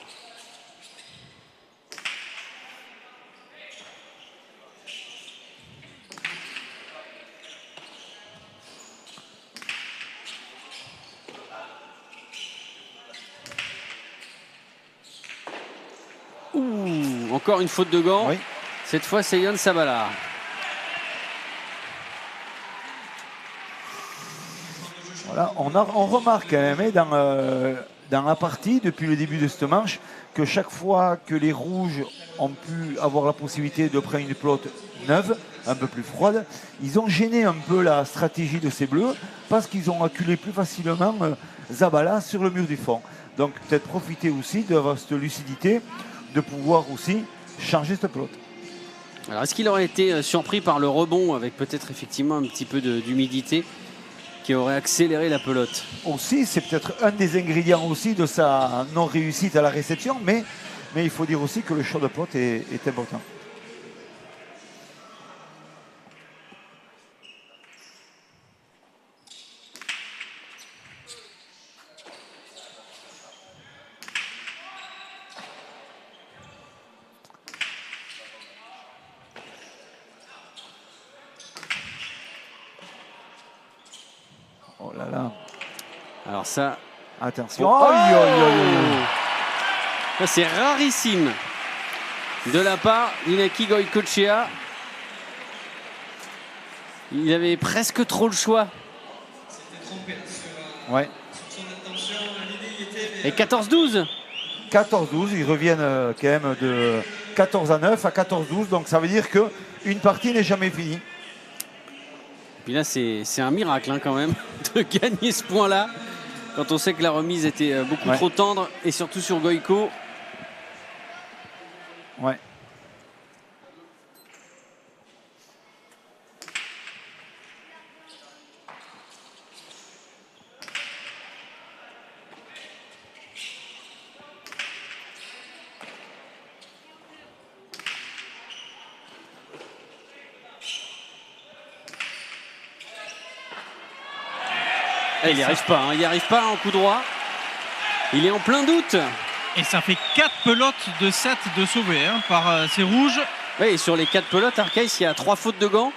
encore une faute de gant. Oui. Cette fois, c'est Yann Sabala. Voilà, on remarque quand même dans la partie, depuis le début de cette manche, que chaque fois que les rouges ont pu avoir la possibilité de prendre une pelote neuve, un peu plus froide, ils ont gêné un peu la stratégie de ces bleus parce qu'ils ont acculé plus facilement Zabala sur le mur du fond. Donc peut-être profiter aussi d'avoir cette lucidité, de pouvoir aussi changer cette pelote. Alors est-ce qu'il aurait été surpris par le rebond avec peut-être effectivement un petit peu d'humidité qui aurait accéléré la pelote? Aussi, c'est peut-être un des ingrédients aussi de sa non-réussite à la réception, mais il faut dire aussi que le choix de pelote est important. Oh là là. Alors ça, Attention. Oh, Aïe, aïe, aïe, aïe. ça, c'est rarissime de la part d'Inaki Goicoechea. Il avait presque trop le choix. Ouais. Et 14-12. 14-12, ils reviennent quand même de 14-9 à 14-12, donc ça veut dire qu'une partie n'est jamais finie. Puis là, c'est un miracle hein, quand même de gagner ce point-là. Quand on sait que la remise était beaucoup trop tendre et surtout sur Goico. Ouais. Il n'y arrive pas, hein, il n'y arrive pas en coup droit. Il est en plein doute. Et ça fait 4 pelotes de 7 de sauver hein, par ces rouges. Oui, et sur les 4 pelotes, Arkeis, il y a 3 fautes de gants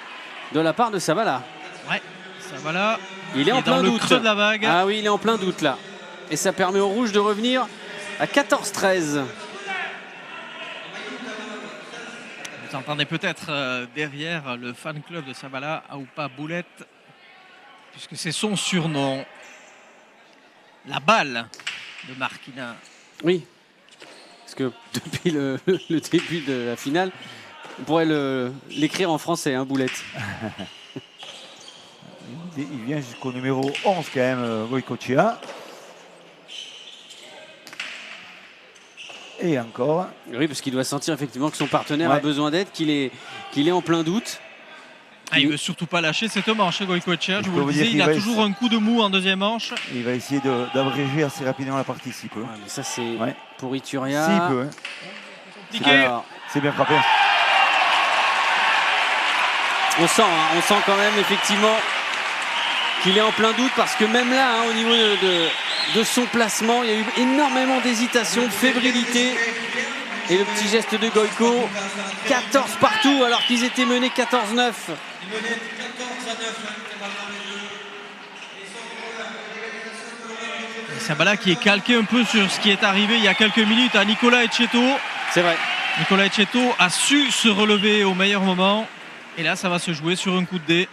de la part de Sabala. Ouais, Sabala. Il est en plein dans doute. le creux de la vague. Ah oui, il est en plein doute là. Et ça permet aux rouges de revenir à 14-13. Vous entendez peut-être derrière le fan club de Sabala, Aoupa Boulette, puisque c'est son surnom. La balle de Marquina. Oui, parce que depuis le début de la finale, on pourrait l'écrire en français, hein, Boulette. Il vient jusqu'au numéro 11 quand même, Goicoechea. Et encore. Oui, parce qu'il doit sentir effectivement que son partenaire a besoin d'aide, qu'il est en plein doute. Ah, il ne veut surtout pas lâcher cette manche, Goicoechea. Je vous le vous disais, dire il a qu'il va toujours un coup de mou en deuxième manche. Il va essayer d'abréger assez rapidement la partie s'il peut. Ouais, mais ça, c'est pour Ituria. S'il peut. Compliqué. Alors, C'est bien frappé. on sent quand même effectivement qu'il est en plein doute parce que même là, hein, au niveau de son placement, il y a eu énormément d'hésitation, de fébrilité. Et le petit geste de Goico, 14 partout alors qu'ils étaient menés 14-9. Sabala qui est calqué un peu sur ce qui est arrivé il y a quelques minutes à Nicolas Etcheto. C'est vrai. Nicolas Etcheto a su se relever au meilleur moment. Et là, ça va se jouer sur un coup de dé.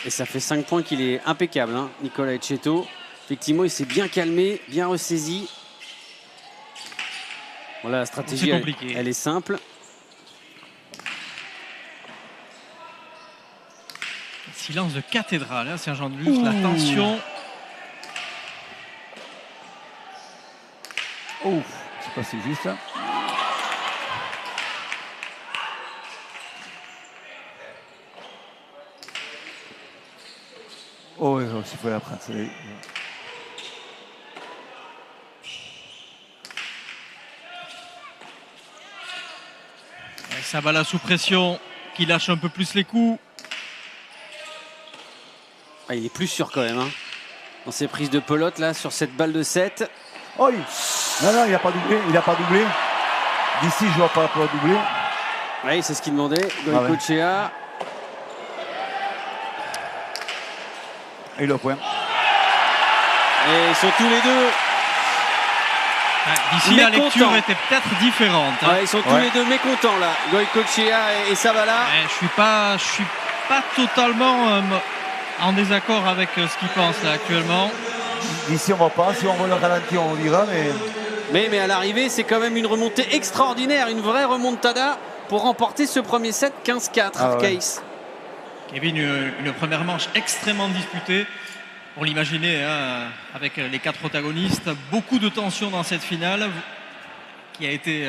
Et ça fait 5 points qu'il est impeccable, hein, Nicolas Etcheto. Effectivement, il s'est bien calmé, bien ressaisi. Voilà, la stratégie, elle est simple. Silence de cathédrale, hein, Saint-Jean-de-Luz, la tension. Oh, c'est passé juste. Oh, oui, c'est pas la prince. Sabala sous pression, qui lâche un peu plus les coups. Ah, il est plus sûr quand même, hein, dans ses prises de pelote là, sur cette balle de 7. Oh, non, il n'a pas doublé. Il n'a pas doublé. D'ici, je ne vois pas la pelote doubler. Oui, c'est ce qu'il demandait. Ah Goïcoechea. Et le point. Et ils sont tous les deux. D'ici, la mécontents. lecture était peut-être différente. Ouais, ils sont tous les deux mécontents là. Goïcoechea et Sabala. Je suis pas totalement en désaccord avec ce qu'ils pensent là actuellement. D'ici, on ne va pas. Si on voit le ralenti, on le dira. Mais à l'arrivée, c'est quand même une remontée extraordinaire, une vraie remontada pour remporter ce premier set 15-4. Case. Kevin, une première manche extrêmement disputée. On l'imaginait avec les 4 protagonistes. Beaucoup de tension dans cette finale qui a été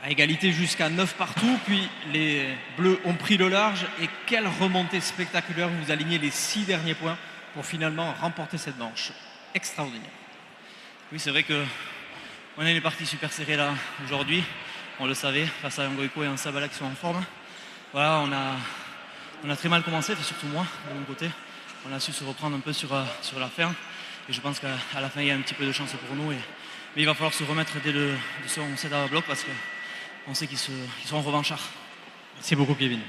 à égalité jusqu'à 9 partout. Puis les Bleus ont pris le large. Et quelle remontée spectaculaire. Vous alignez les 6 derniers points pour finalement remporter cette manche. Extraordinaire. Oui, c'est vrai qu'on a une partie super serrée là aujourd'hui. On le savait, face à un Goïco et un Sabala qui sont en forme. Voilà, on a très mal commencé, surtout moi, de mon côté. On a su se reprendre un peu sur la fin. Et je pense qu'à la fin, il y a un petit peu de chance pour nous. Mais il va falloir se remettre dès le second set à bloc parce qu'on sait qu'ils sont revanchards. Merci beaucoup, Kevin.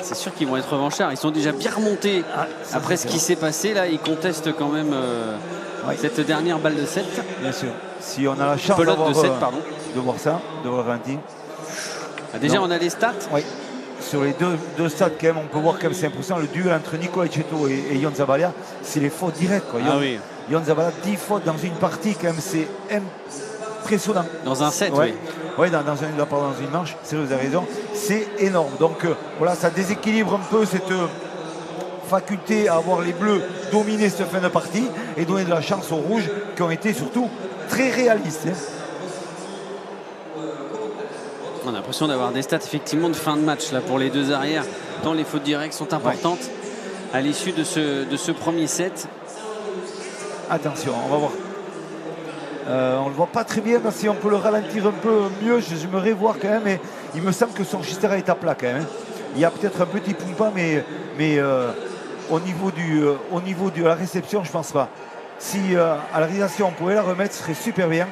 C'est sûr qu'ils vont être revanchards. Ils sont déjà bien remontés après ce qui s'est passé. Là, ils contestent quand même cette dernière balle de 7. Bien sûr. Si on a la chance Pelote de 7, pardon. de voir ça, de voir ralenti. Déjà, on a les stats. Oui. Sur les deux stats, quand même, on peut voir quand même c'est impressionnant. Le duel entre Nicolas Cheto et Ion Zabala, c'est les fautes directes. Quoi. Ion Zabala, 10 fautes dans une partie, quand même, c'est impressionnant. Dans un set, oui. Oui, dans une manche, vous avez raison, c'est énorme. Donc voilà, ça déséquilibre un peu cette faculté à avoir les Bleus dominer cette fin de partie et donner de la chance aux Rouges qui ont été surtout très réalistes. On a l'impression d'avoir des stats effectivement de fin de match là pour les deux arrières, tant les fautes directes sont importantes à l'issue de ce premier set. Attention, on va voir. On ne le voit pas très bien, si on peut le ralentir un peu mieux, je me revois quand même, mais il me semble que son Chistera est à plat quand même. Il y a peut-être un petit poumpa, mais au niveau de la réception, je ne pense pas. Si à la réalisation on pouvait la remettre, ce serait super bien.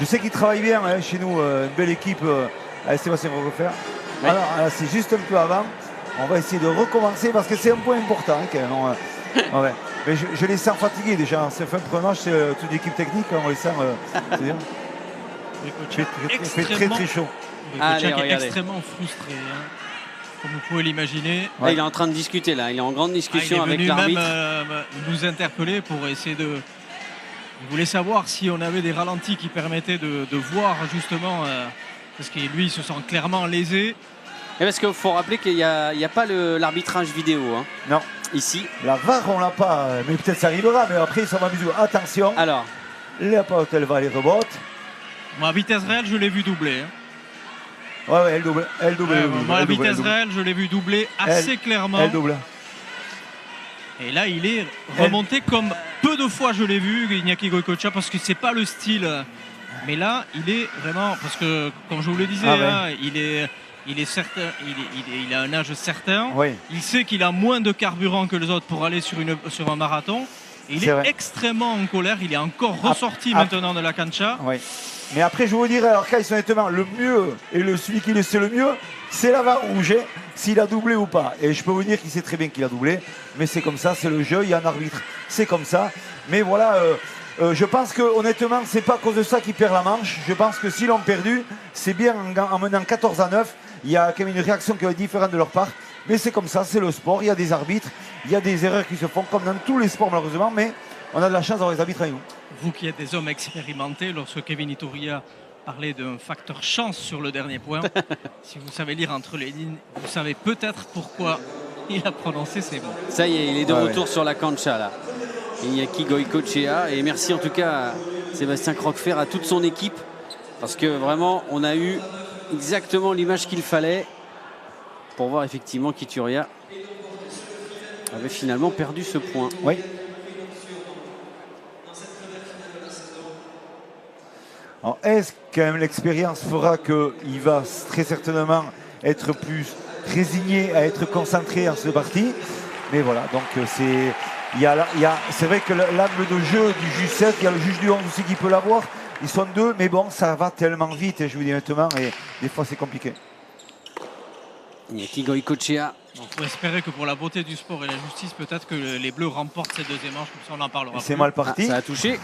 Je sais qu'il travaille bien chez nous, une belle équipe. Allez, Sébastien va refaire. Oui. Alors, c'est juste un peu avant. On va essayer de recommencer parce que c'est un point important quand même. Ouais. Mais je les sens fatigués déjà. C'est fin de premier match, c'est toute l'équipe technique, on les sent. C'est bien. Il fait très chaud. Allez, est extrêmement frustré, comme vous pouvez l'imaginer. Ouais. Il est en train de discuter là, il est en grande discussion avec l'arbitre. Il est venu même nous interpeller pour essayer de... Il voulait savoir si on avait des ralentis qui permettaient de voir justement... parce que lui, il se sent clairement lésé. Et parce qu'il faut rappeler qu'il n'y a pas l'arbitrage vidéo. Hein. Non. Ici. La VAR, on l'a pas, mais peut-être ça arrivera. Mais après, ça va m'amuser. Attention. Alors. La porte, elle va, les rebote. Moi, à vitesse réelle, je l'ai vu doubler. Ouais, elle double. Moi, à vitesse réelle, je l'ai vu doubler assez clairement. Elle double. Et là, il est remonté comme peu de fois je l'ai vu, Iñaki Goïcoechea, parce que c'est pas le style. Mais là, il est vraiment, parce que comme je vous le disais, il est certain, il a un âge certain. Oui. Il sait qu'il a moins de carburant que les autres pour aller sur un marathon. Et il est extrêmement en colère. Il est encore ressorti maintenant de la cancha. Oui. Mais après, je vous dirais, alors Kais, honnêtement, le mieux et celui qui le sait le mieux, c'est la VAR rouge, s'il a doublé ou pas. Et je peux vous dire qu'il sait très bien qu'il a doublé. Mais c'est comme ça, c'est le jeu, il y a un arbitre. C'est comme ça. Mais voilà. Je pense que honnêtement, c'est pas à cause de ça qu'il perd la manche. Je pense que s'ils l'ont perdu, c'est bien en menant 14-9. Il y a quand même une réaction qui est différente de leur part. Mais c'est comme ça, c'est le sport. Il y a des arbitres, il y a des erreurs qui se font comme dans tous les sports malheureusement. Mais on a de la chance d'avoir les arbitres avec nous. Vous qui êtes des hommes expérimentés, lorsque Kevin Iturria parlait d'un facteur chance sur le dernier point, si vous savez lire entre les lignes, vous savez peut-être pourquoi il a prononcé ces mots. Ça y est, il est de retour sur la cancha là. Iñaki Goïcoechea, et merci en tout cas à Sébastien Croquefer, à toute son équipe, parce que vraiment on a eu exactement l'image qu'il fallait pour voir effectivement qu'Iturria avait finalement perdu ce point. Oui. Alors, est-ce quand même l'expérience fera qu'il va très certainement être plus résigné à être concentré en cette partie? Mais voilà, donc c'est c'est vrai que l'angle de jeu du juge 7, il y a le juge du 11 aussi qui peut l'avoir. Ils sont deux, mais bon, ça va tellement vite, et je vous dis honnêtement, et des fois c'est compliqué. Iñaki Goicoechea. Il faut espérer que pour la beauté du sport et la justice, peut-être que les Bleus remportent cette deuxième manche, comme ça on en parlera. C'est plus. mal parti. Ça a touché.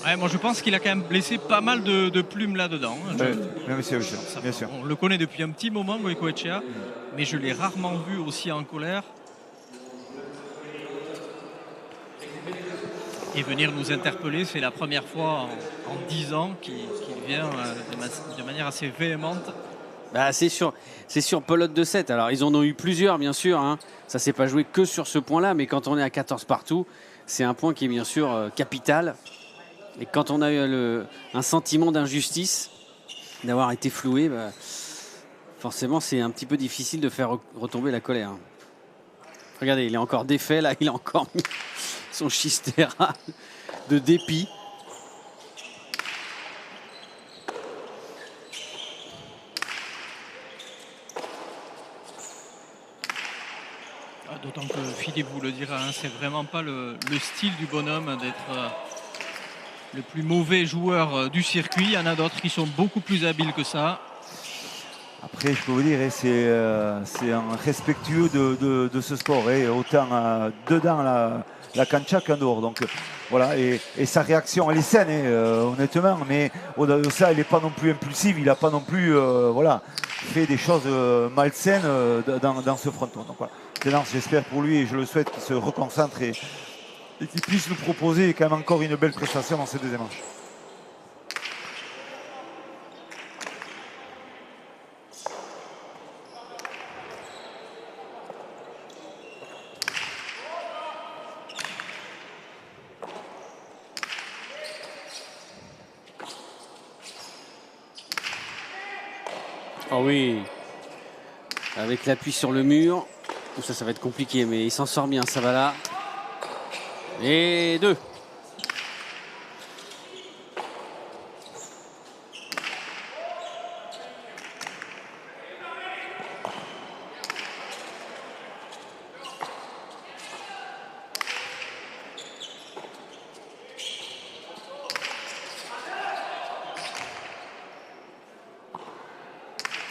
Ouais, moi je pense qu'il a quand même blessé pas mal de plumes là-dedans. Bien sûr. On le connaît depuis un petit moment, Goicoechea, mais je l'ai rarement vu aussi en colère. Et venir nous interpeller, c'est la première fois en 10 ans qu'il vient de manière assez véhémente. Bah, c'est sur pelote de 7. Alors ils en ont eu plusieurs bien sûr, hein. Ça s'est pas joué que sur ce point là, mais quand on est à 14 partout, c'est un point qui est bien sûr capital. Et quand on a eu un sentiment d'injustice, d'avoir été floué, bah, forcément c'est un petit peu difficile de faire retomber la colère. Regardez, il est encore défait là, il a encore mis son chistera de dépit. D'autant que Philippe vous le dira, hein, c'est vraiment pas le style du bonhomme d'être le plus mauvais joueur du circuit. Il y en a d'autres qui sont beaucoup plus habiles que ça. Après, je peux vous dire, c'est un respectueux de ce sport, autant dedans la cancha qu'en dehors. Donc voilà, et sa réaction, elle est saine, honnêtement, mais au-delà de ça, elle n'est pas non plus impulsive, il n'a pas non plus fait des choses malsaines dans ce fronton. Donc voilà, j'espère pour lui et je le souhaite qu'il se reconcentre et qu'il puisse nous proposer quand même encore une belle prestation dans ces deuxièmes manches. Oh oui, avec l'appui sur le mur. Ça va être compliqué, mais il s'en sort bien, ça va là. Et 2.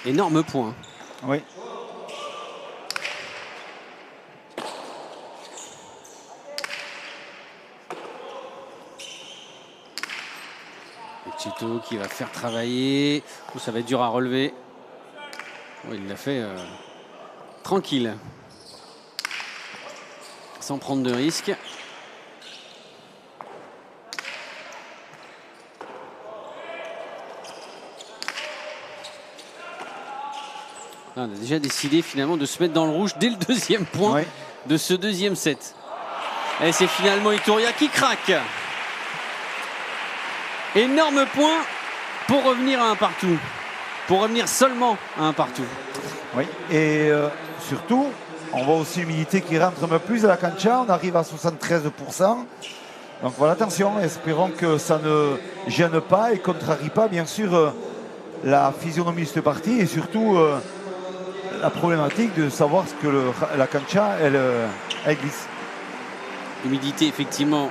Énorme point. Oui. Cheto qui va faire travailler. Ça va être dur à relever. Oh, il l'a fait tranquille. Sans prendre de risques. On a déjà décidé finalement de se mettre dans le rouge dès le deuxième point de ce deuxième set. Et c'est finalement Ituria qui craque. Énorme point pour revenir à un partout. Pour revenir seulement à un partout. Oui, et surtout, on voit aussi l'humidité qui rentre un peu plus à la cancha. On arrive à 73%. Donc voilà, attention, espérons que ça ne gêne pas et contrarie pas, bien sûr, la physionomie de cette partie et surtout la problématique de savoir ce que la cancha, elle glisse. L'humidité, effectivement,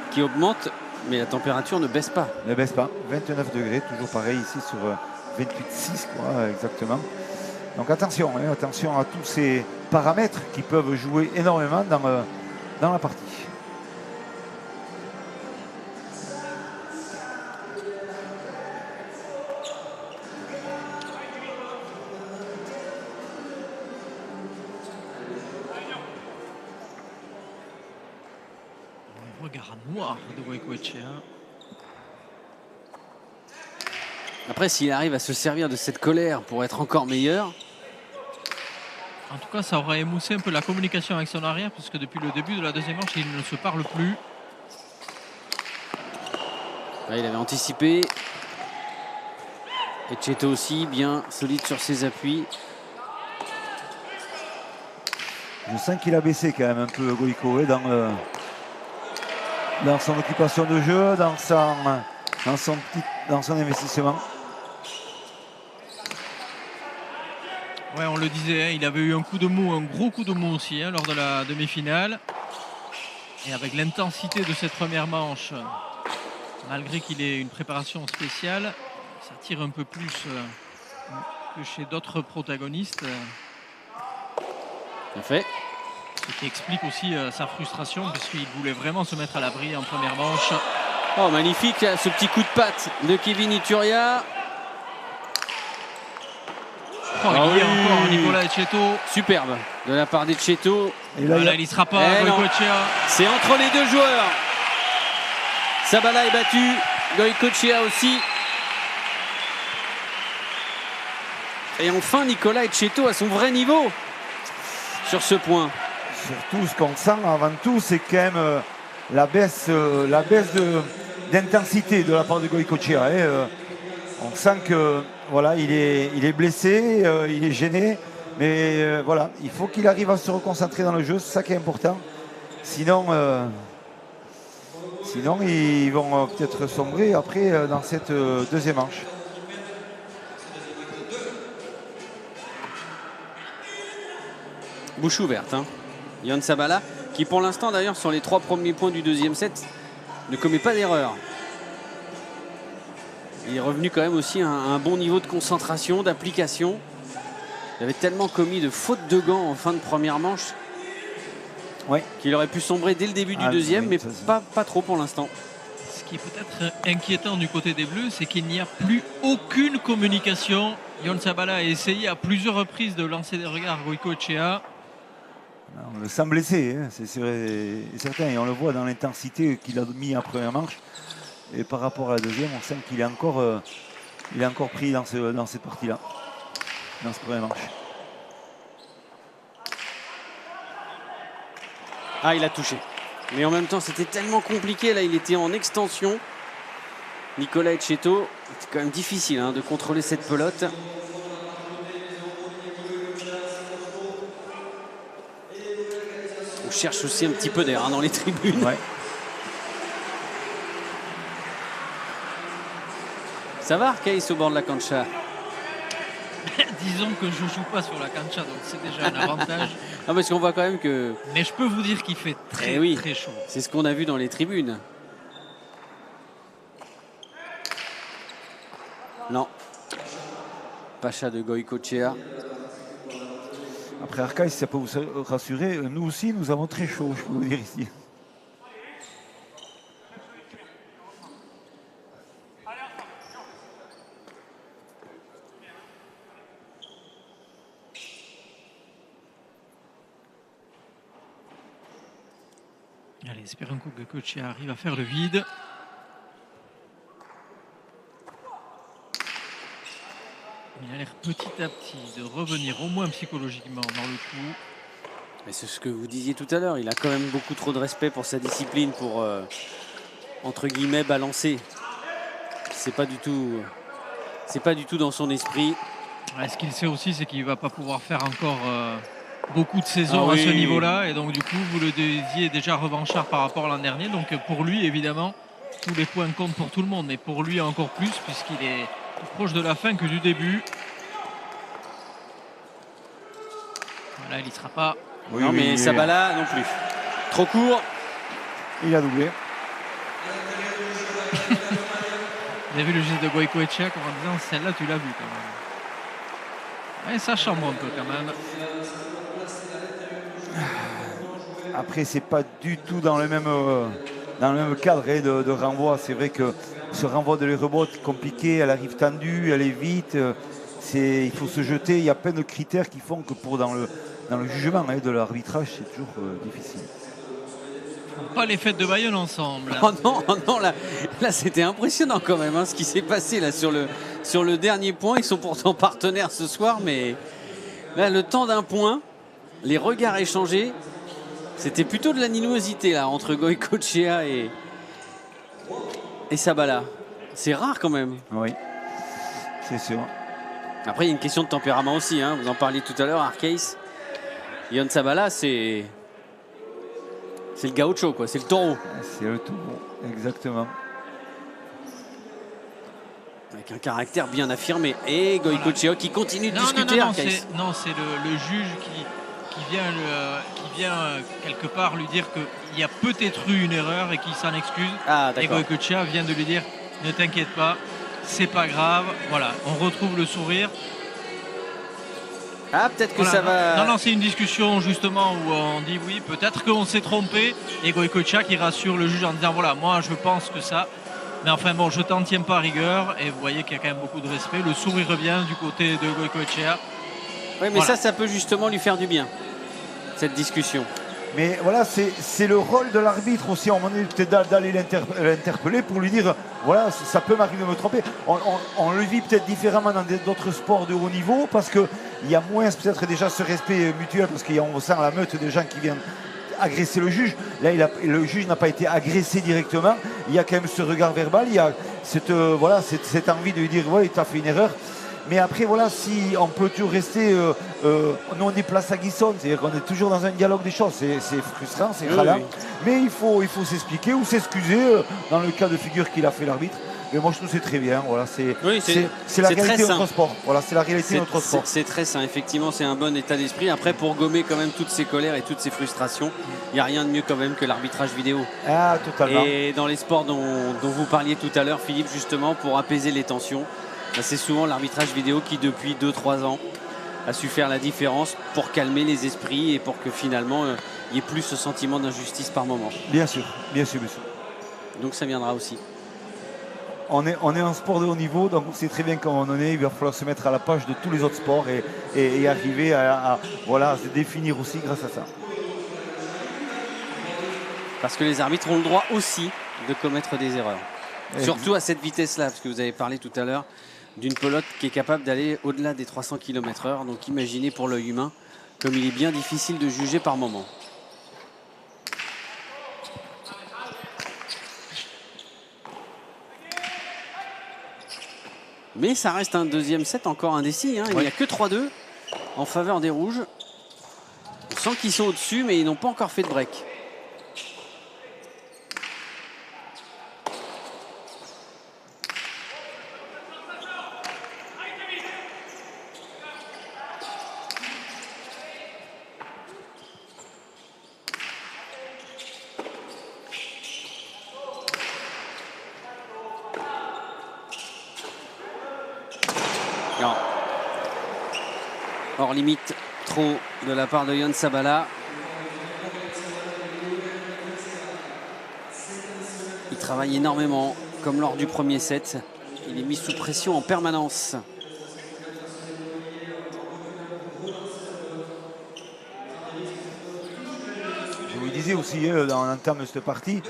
qui augmente. Mais la température ne baisse pas. Ne baisse pas. 29 degrés, toujours pareil ici sur 28,6 quoi, exactement. Donc attention, attention à tous ces paramètres qui peuvent jouer énormément dans la partie. Regard noir de Goicoechea. Après, s'il arrive à se servir de cette colère pour être encore meilleur. En tout cas, ça aura émoussé un peu la communication avec son arrière, puisque depuis le début de la deuxième manche, ils ne se parlent plus. Là, il avait anticipé. Et Cheto aussi, bien solide sur ses appuis. Je sens qu'il a baissé quand même un peu Goico dans son occupation de jeu, dans son investissement. Ouais, on le disait, il avait eu un coup de mou, un gros coup de mou aussi lors de la demi-finale. Et avec l'intensité de cette première manche, malgré qu'il ait une préparation spéciale, ça tire un peu plus que chez d'autres protagonistes. Bien fait. Ce qui explique aussi sa frustration, puisqu'il voulait vraiment se mettre à l'abri en première manche. Oh, magnifique, ce petit coup de patte de Kevin Iturria. Oh, il y a encore Nicolas Etcheto. Superbe de la part d'Etcheto. Et là, Voilà, il n'y sera pas. Goicoechea. C'est entre les deux joueurs. Sabala est battu, Goicoechea aussi. Et enfin, Nicolas Etcheto à son vrai niveau sur ce point. surtout, ce qu'on sent avant tout, c'est quand même la baisse d'intensité de la part de Goicoechea. On sent que voilà, il est blessé, il est gêné, mais voilà, il faut qu'il arrive à se reconcentrer dans le jeu, c'est ça qui est important. Sinon ils vont peut-être sombrer après dans cette deuxième manche. Bouche ouverte, hein. Yann Sabala, qui pour l'instant d'ailleurs sur les 3 premiers points du deuxième set ne commet pas d'erreur. Il est revenu quand même aussi à un bon niveau de concentration, d'application. Il avait tellement commis de fautes de gants en fin de première manche, ouais, qu'il aurait pu sombrer dès le début du deuxième, oui, mais ça, pas trop pour l'instant. Ce qui est peut-être inquiétant du côté des Bleus, c'est qu'il n'y a plus aucune communication. Yann Sabala a essayé à plusieurs reprises de lancer des regards à Goicoechea. on le sent blessé, hein, c'est certain, et on le voit dans l'intensité qu'il a mis en première manche. Et par rapport à la deuxième, on sent qu'il est encore pris dans cette partie-là, dans ce premier manche. Ah, il a touché. Mais en même temps, c'était tellement compliqué. Là, il était en extension. Nicolas Etcheto, c'est quand même difficile hein, de contrôler cette pelote. On cherche aussi un petit peu d'air hein, dans les tribunes. Ouais. Ça va, Arkeis, au bord de la cancha? Disons que je ne joue pas sur la cancha, donc c'est déjà un avantage. Non, parce qu'on voit quand même que... Mais je peux vous dire qu'il fait très, oui, très chaud. C'est ce qu'on a vu dans les tribunes. Non. Pacha de Goicoechea. Après Arcaï, si ça peut vous rassurer, nous aussi, nous avons très chaud, je peux vous dire ici. Allez, espérons que Goicoechea arrive à faire le vide. Il a l'air petit à petit de revenir au moins psychologiquement dans le coup. Mais c'est ce que vous disiez tout à l'heure. Il a quand même beaucoup trop de respect pour sa discipline pour, entre guillemets, balancer. C'est pas du tout dans son esprit. Ouais, ce qu'il sait aussi, c'est qu'il ne va pas pouvoir faire encore beaucoup de saisons à ce niveau-là. Et donc, du coup, vous le disiez déjà revanchard par rapport à l'an dernier. Donc, pour lui, évidemment, tous les points comptent pour tout le monde. Mais pour lui, encore plus, puisqu'il est plus proche de la fin que du début. Voilà, il n'y sera pas. Oui, non, mais Sabala non plus. Trop court. Il a doublé. Vous avez vu le geste de Goicoechea comme en disant celle-là, tu l'as vu quand même. Ouais, ça chambre un peu quand même. Après, c'est pas du tout dans le même cadre de renvoi. C'est vrai que ce renvoi de les rebotes compliqué, elle arrive tendue, elle est vite. Il faut se jeter. Il y a plein de critères qui font que dans le jugement de l'arbitrage, c'est toujours difficile. Pas les fêtes de Bayonne ensemble. Oh non, là c'était impressionnant quand même hein, ce qui s'est passé là sur le dernier point. Ils sont pourtant partenaires ce soir, mais là le temps d'un point, les regards échangés, c'était plutôt de l'animosité là entre Goicoechea et Sabala. C'est rare quand même. Oui, c'est sûr. Après il y a une question de tempérament aussi, hein. Vous en parliez tout à l'heure, Arkeis. Yann Sabala, c'est le gaucho, quoi. C'est le taureau. C'est le taureau, exactement. Avec un caractère bien affirmé. Et Goicoechea qui continue de discuter, Arkeis. Non, c'est le juge qui qui vient quelque part lui dire qu'il y a peut-être eu une erreur et qu'il s'en excuse. Ah, Et d'accord. Goïcoechea vient de lui dire ne t'inquiète pas, c'est pas grave. Voilà, on retrouve le sourire. Ah, peut-être que Voilà, ça va. Non, c'est une discussion justement où on dit oui, peut-être qu'on s'est trompé. Et Goïcoechea qui rassure le juge en disant voilà, moi je pense que ça. Mais enfin bon, je t'en tiens pas rigueur. Et vous voyez qu'il y a quand même beaucoup de respect. Le sourire revient du côté de Goïcoechea. Oui, mais Voilà. ça peut justement lui faire du bien, cette discussion. Mais voilà, c'est le rôle de l'arbitre aussi, à un moment donné, peut-être d'aller l'interpeller pour lui dire, voilà, ça peut m'arriver de me tromper. On le vit peut-être différemment dans d'autres sports de haut niveau, parce qu'il y a moins peut-être déjà ce respect mutuel, parce qu'on sent la meute de gens qui viennent agresser le juge. Là, le juge n'a pas été agressé directement. Il y a quand même ce regard verbal, il y a cette envie de lui dire, ouais, tu as fait une erreur. Mais après, voilà, si on peut toujours rester, nous on est place à Guissonne, c'est-à-dire qu'on est toujours dans un dialogue des choses, c'est frustrant, c'est ralent, oui. mais il faut s'expliquer ou s'excuser dans le cas de figure qu'il a fait l'arbitre. Mais moi je trouve que c'est très bien, voilà, c'est la réalité de notre sport. Voilà, c'est la réalité de notre sport. C'est très sain, effectivement, c'est un bon état d'esprit. Après, pour gommer quand même toutes ces colères et toutes ces frustrations, il n'y a rien de mieux quand même que l'arbitrage vidéo. Ah, totalement. Et dans les sports dont vous parliez tout à l'heure, Philippe, justement, pour apaiser les tensions, c'est souvent l'arbitrage vidéo qui, depuis 2-3 ans, a su faire la différence pour calmer les esprits et pour que finalement, il n'y ait plus ce sentiment d'injustice par moment. Bien sûr, monsieur. Donc ça viendra aussi. On est un sport de haut niveau, donc c'est très bien comme on en est. Il va falloir se mettre à la page de tous les autres sports et arriver à se définir aussi grâce à ça. Parce que les arbitres ont le droit aussi de commettre des erreurs. Surtout à cette vitesse-là, parce que vous avez parlé tout à l'heure d'une pelote qui est capable d'aller au-delà des 300 km/h. Donc imaginez pour l'œil humain comme il est bien difficile de juger par moment. Mais ça reste un deuxième set encore indécis. Il n'y a que 3-2 en faveur des Rouges. On sent qu'ils sont au-dessus, mais ils n'ont pas encore fait de break. Non. Hors limite, trop de la part de Yann Sabala. Il travaille énormément, comme lors du premier set. Il est mis sous pression en permanence. Je vous le disais aussi dans l'entame de cette partie,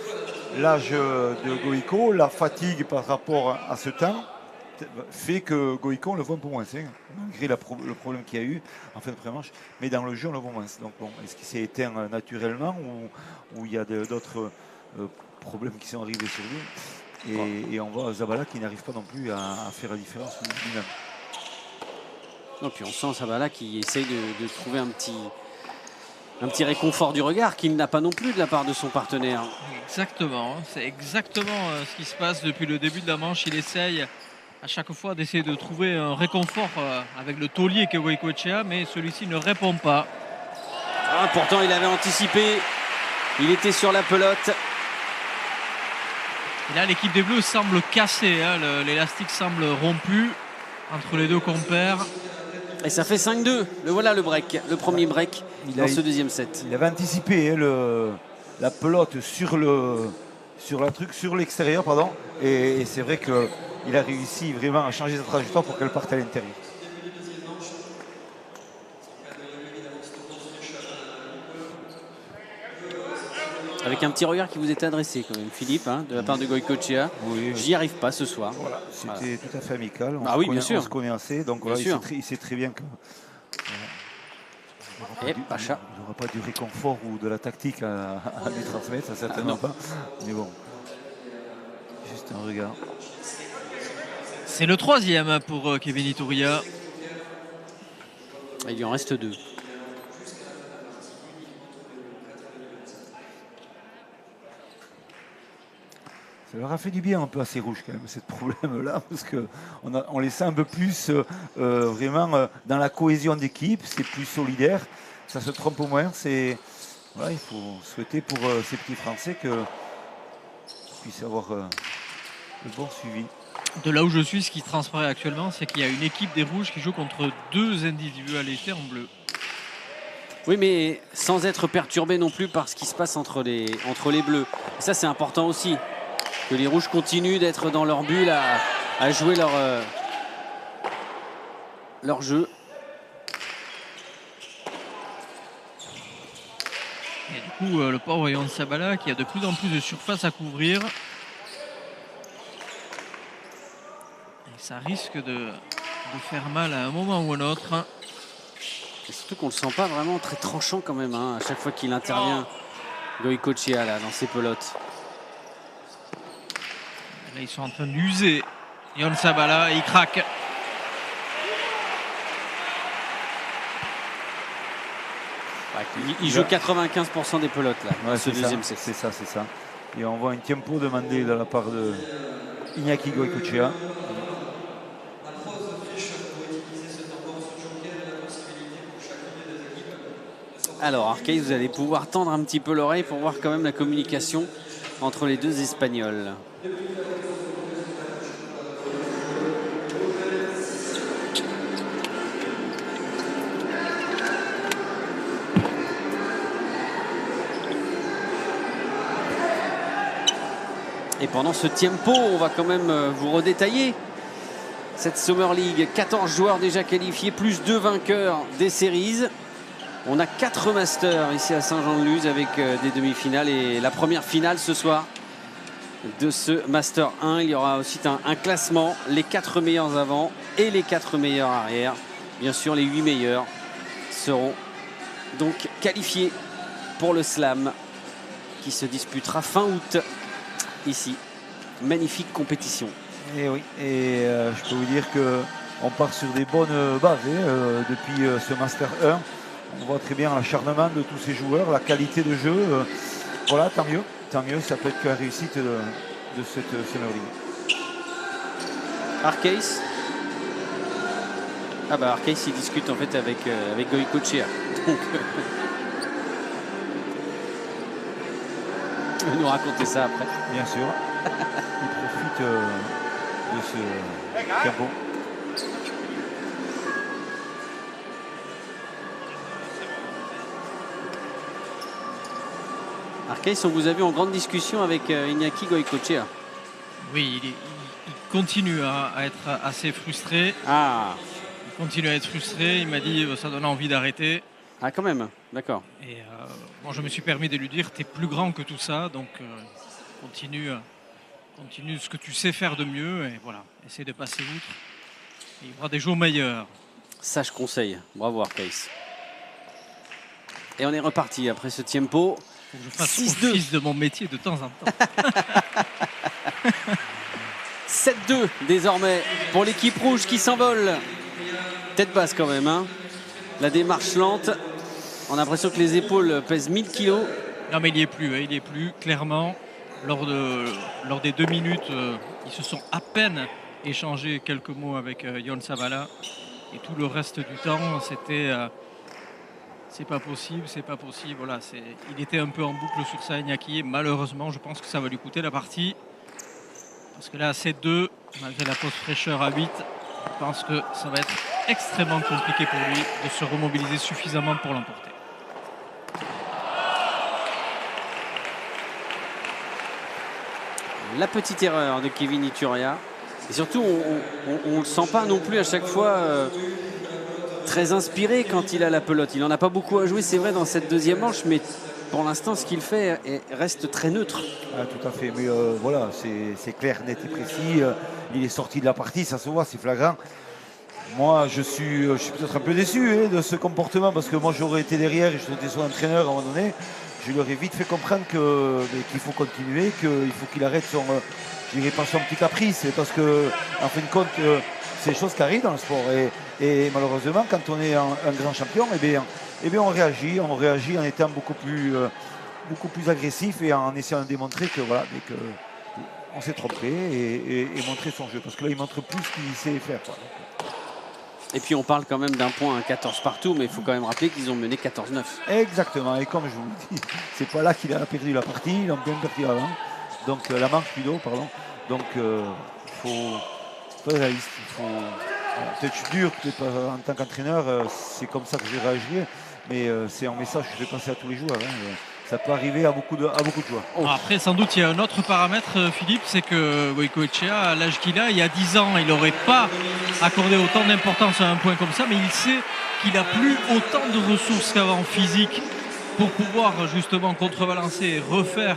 l'âge de Goïco, la fatigue par rapport à ce temps, fait que Goïco, on le voit un peu moins, malgré le problème qu'il y a eu en fin de pré-manche, mais dans le jeu, on le voit moins. Donc bon, est-ce qu'il s'est éteint naturellement ou il y a d'autres problèmes qui sont arrivés sur lui et on voit Zabala qui n'arrive pas non plus à faire la différence lui-même. Non, puis on sent Sabala qui essaye de trouver un petit réconfort du regard qu'il n'a pas non plus de la part de son partenaire. Exactement, c'est exactement ce qui se passe depuis le début de la manche. Il essaye à chaque fois d'essayer de trouver un réconfort avec le taulier qu'est Goïcoechea, mais celui-ci ne répond pas. Ah, pourtant, il avait anticipé. Il était sur la pelote. Et là, l'équipe des Bleus semble cassée. L'élastique semble rompu entre les deux compères. Et ça fait 5-2. Voilà le break, le premier break dans ce deuxième set. Il avait anticipé la pelote sur l'extérieur, pardon. Et c'est vrai qu'il a réussi vraiment à changer sa trajectoire pour qu'elle parte à l'intérieur. Avec un petit regard qui vous était adressé quand même, Philippe, de la part de Goïcoechea. Oui. J'y arrive pas ce soir. Voilà, c'était tout à fait amical. Bien sûr. On se connaît assez, donc voilà, il sait très bien que il n'aura pas du réconfort ou de la tactique à lui transmettre, ça certainement pas. Mais bon, juste un regard. C'est le troisième pour Kevin Iturria. Il lui en reste 2. Ça leur a fait du bien un peu à ces Rouges quand même, ce problème-là, parce qu'on les sent un peu plus vraiment dans la cohésion d'équipe, c'est plus solidaire. ça se trompe au moins. Voilà, il faut souhaiter pour ces petits Français qu'ils puissent avoir le bon suivi. De là où je suis, ce qui transparaît actuellement, c'est qu'il y a une équipe des Rouges qui joue contre 2 individualités en bleu. Oui, mais sans être perturbé non plus par ce qui se passe entre les Bleus. Et ça, c'est important aussi. Que les Rouges continuent d'être dans leur bulle à jouer leur jeu. Et du coup, le pauvre Yon Sabala qui a de plus en plus de surface à couvrir. Et ça risque de faire mal à un moment ou à un autre. Et surtout qu'on ne le sent pas vraiment très tranchant quand même, hein, à chaque fois qu'il intervient. Goycochea là, dans ses pelotes. Là, ils sont en train d'user Yon Sabala, il craque. Il joue 95% des pelotes là, Ouais, ce deuxième set. C'est ça. Et on voit un tempo demandé de la part de Iñaki Goycochea. Alors Arcaïs, vous allez pouvoir tendre un petit peu l'oreille pour voir quand même la communication entre les deux Espagnols. Et pendant ce tempo, on va quand même vous redétailler cette Summer League. 14 joueurs déjà qualifiés, plus 2 vainqueurs des séries. On a 4 masters ici à Saint-Jean-de-Luz avec des demi-finales et la première finale ce soir de ce Master 1. Il y aura aussi un classement, les 4 meilleurs avant et les 4 meilleurs arrière. Bien sûr, les 8 meilleurs seront donc qualifiés pour le slam qui se disputera fin août ici. Magnifique compétition. Et oui, et je peux vous dire qu'on part sur des bonnes bases depuis ce Master 1. On voit très bien l'acharnement de tous ces joueurs, la qualité de jeu. Voilà, tant mieux, ça peut être que la réussite de cette Summer League. Arcaïs. Ah bah Arcaïs il discute en fait avec Goycochea. Donc il va nous raconter ça après. Bien sûr. Il profite de ce capot. Arcaïs, on vous a vu en grande discussion avec Iñaki Goycochea. Oui, il continue à être assez frustré. Ah. Il continue à être frustré. Il m'a dit ça donne envie d'arrêter. Ah quand même, d'accord. Et bon, je me suis permis de lui dire t'es plus grand que tout ça, donc continue ce que tu sais faire de mieux et voilà, essaie de passer outre. Il y aura des jours meilleurs. Sage conseil, bravo Arcaïs. Et on est reparti après ce tempo. Faut que je fasse 6-2. office de mon métier de temps en temps. 7-2 désormais pour l'équipe rouge qui s'envole. Tête basse quand même, hein. La démarche lente. On a l'impression que les épaules pèsent 1000 kilos. Non mais il n'y est plus, clairement. Lors des 2 minutes, ils se sont à peine échangé quelques mots avec Yon Sabala. Et tout le reste du temps, c'était c'est pas possible. Voilà, il était un peu en boucle sur ça, Iñaki. Malheureusement, je pense que ça va lui coûter la partie. Parce que là, à 7-2, malgré la pause fraîcheur à 8, je pense que ça va être extrêmement compliqué pour lui de se remobiliser suffisamment pour l'emporter. La petite erreur de Kevin Iturria. Et surtout, on ne le sent pas non plus à chaque fois très inspiré quand il a la pelote. Il n'en a pas beaucoup à jouer, c'est vrai, dans cette deuxième manche, mais pour l'instant, ce qu'il fait reste très neutre. Ah, tout à fait, mais voilà, c'est clair, net et précis. Il est sorti de la partie, ça se voit, c'est flagrant. Moi, je suis peut-être un peu déçu de ce comportement parce que moi, j'aurais été derrière et je serais son entraîneur à un moment donné. Je lui aurais vite fait comprendre qu'il faut continuer, qu'il faut qu'il arrête je dirais pas son petit caprice, parce que en fin de compte, c'est des choses qui arrivent dans le sport. Et malheureusement, quand on est un grand champion, eh bien, on réagit en étant beaucoup plus agressif et en essayant de démontrer que voilà, on s'est trompé et montrer son jeu. Parce que là, il montre plus ce qu'il sait faire, quoi. Et puis on parle quand même d'un point à 14 partout, mais il faut quand même rappeler qu'ils ont mené 14-9. Exactement, et comme je vous le dis, c'est pas là qu'il a perdu la partie, ils l'ont bien perdu avant. Donc la manche plutôt, pardon. Donc il faut être réaliste, il faut peut-être dur, peut-être en tant qu'entraîneur, c'est comme ça que je vais réagir, mais c'est un message que je vais passer à tous les joueurs. Ça peut arriver à beaucoup de joueurs. Après, sans doute, il y a un autre paramètre, Philippe, c'est que Goicoechea, à l'âge qu'il a, il y a 10 ans, il n'aurait pas accordé autant d'importance à un point comme ça, mais il sait qu'il n'a plus autant de ressources qu'avant physique pour pouvoir justement contrebalancer et refaire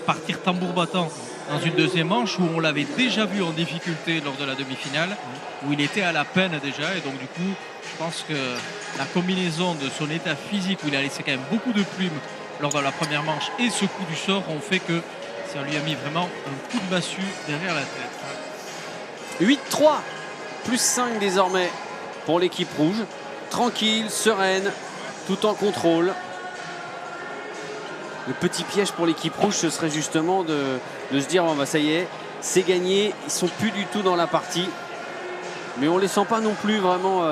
partir tambour battant dans une deuxième manche où on l'avait déjà vu en difficulté lors de la demi-finale, où il était à la peine déjà, et donc du coup, je pense que la combinaison de son état physique, où il a laissé quand même beaucoup de plumes lors de la première manche, et ce coup du sort ont fait que ça lui a mis vraiment un coup de massue derrière la tête. 8-3, plus 5 désormais pour l'équipe rouge. Tranquille, sereine, tout en contrôle. Le petit piège pour l'équipe rouge, ce serait justement de se dire, bon, bah, ça y est, c'est gagné, ils sont plus du tout dans la partie. Mais on ne les sent pas non plus vraiment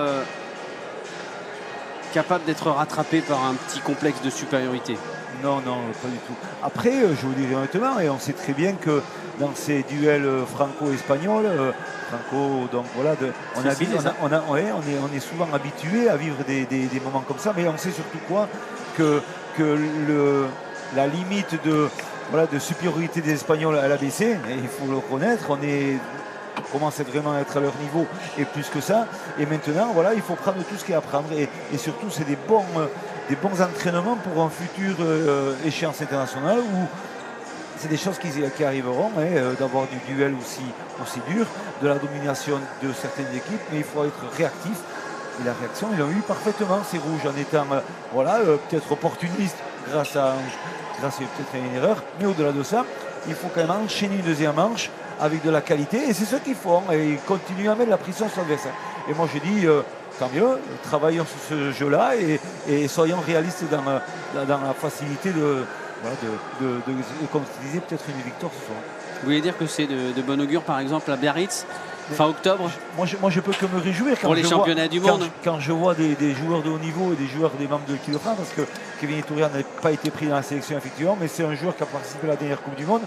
capables d'être rattrapés par un petit complexe de supériorité. Non, pas du tout. Après, je vous dirais honnêtement, et on sait très bien que dans ces duels franco-espagnols, donc voilà, on est souvent habitué à vivre des moments comme ça, mais on sait surtout quoi que la limite de supériorité des Espagnols, elle a baissé, et il faut le reconnaître, on commence vraiment à être à leur niveau et plus que ça, et maintenant voilà, il faut prendre tout ce qu'il y a à prendre, et surtout c'est des bons entraînements pour un futur échéance internationale où c'est des choses qui arriveront, d'avoir du duel aussi dur, de la domination de certaines équipes, mais il faut être réactif. Et la réaction, ils l'ont eu parfaitement, ces rouges, en étant peut-être opportuniste grâce à peut-être une erreur, mais au-delà de ça, il faut quand même enchaîner une deuxième manche avec de la qualité, et c'est ce qu'ils font, et ils continuent à mettre la pression sur l'adversaire. Et moi je dis, tant mieux, travaillons sur ce jeu-là, et soyons réalistes dans la facilité comme tu disais, peut-être une victoire ce soir. Vous voulez dire que c'est de bon augure, par exemple, à Biarritz, fin octobre? Moi je peux que me réjouir pour les championnats du monde. Quand je vois des joueurs de haut niveau et des membres de l'équipe de France, parce que Kevin Iturria n'a pas été pris dans la sélection effectivement, mais c'est un joueur qui a participé à la dernière Coupe du Monde,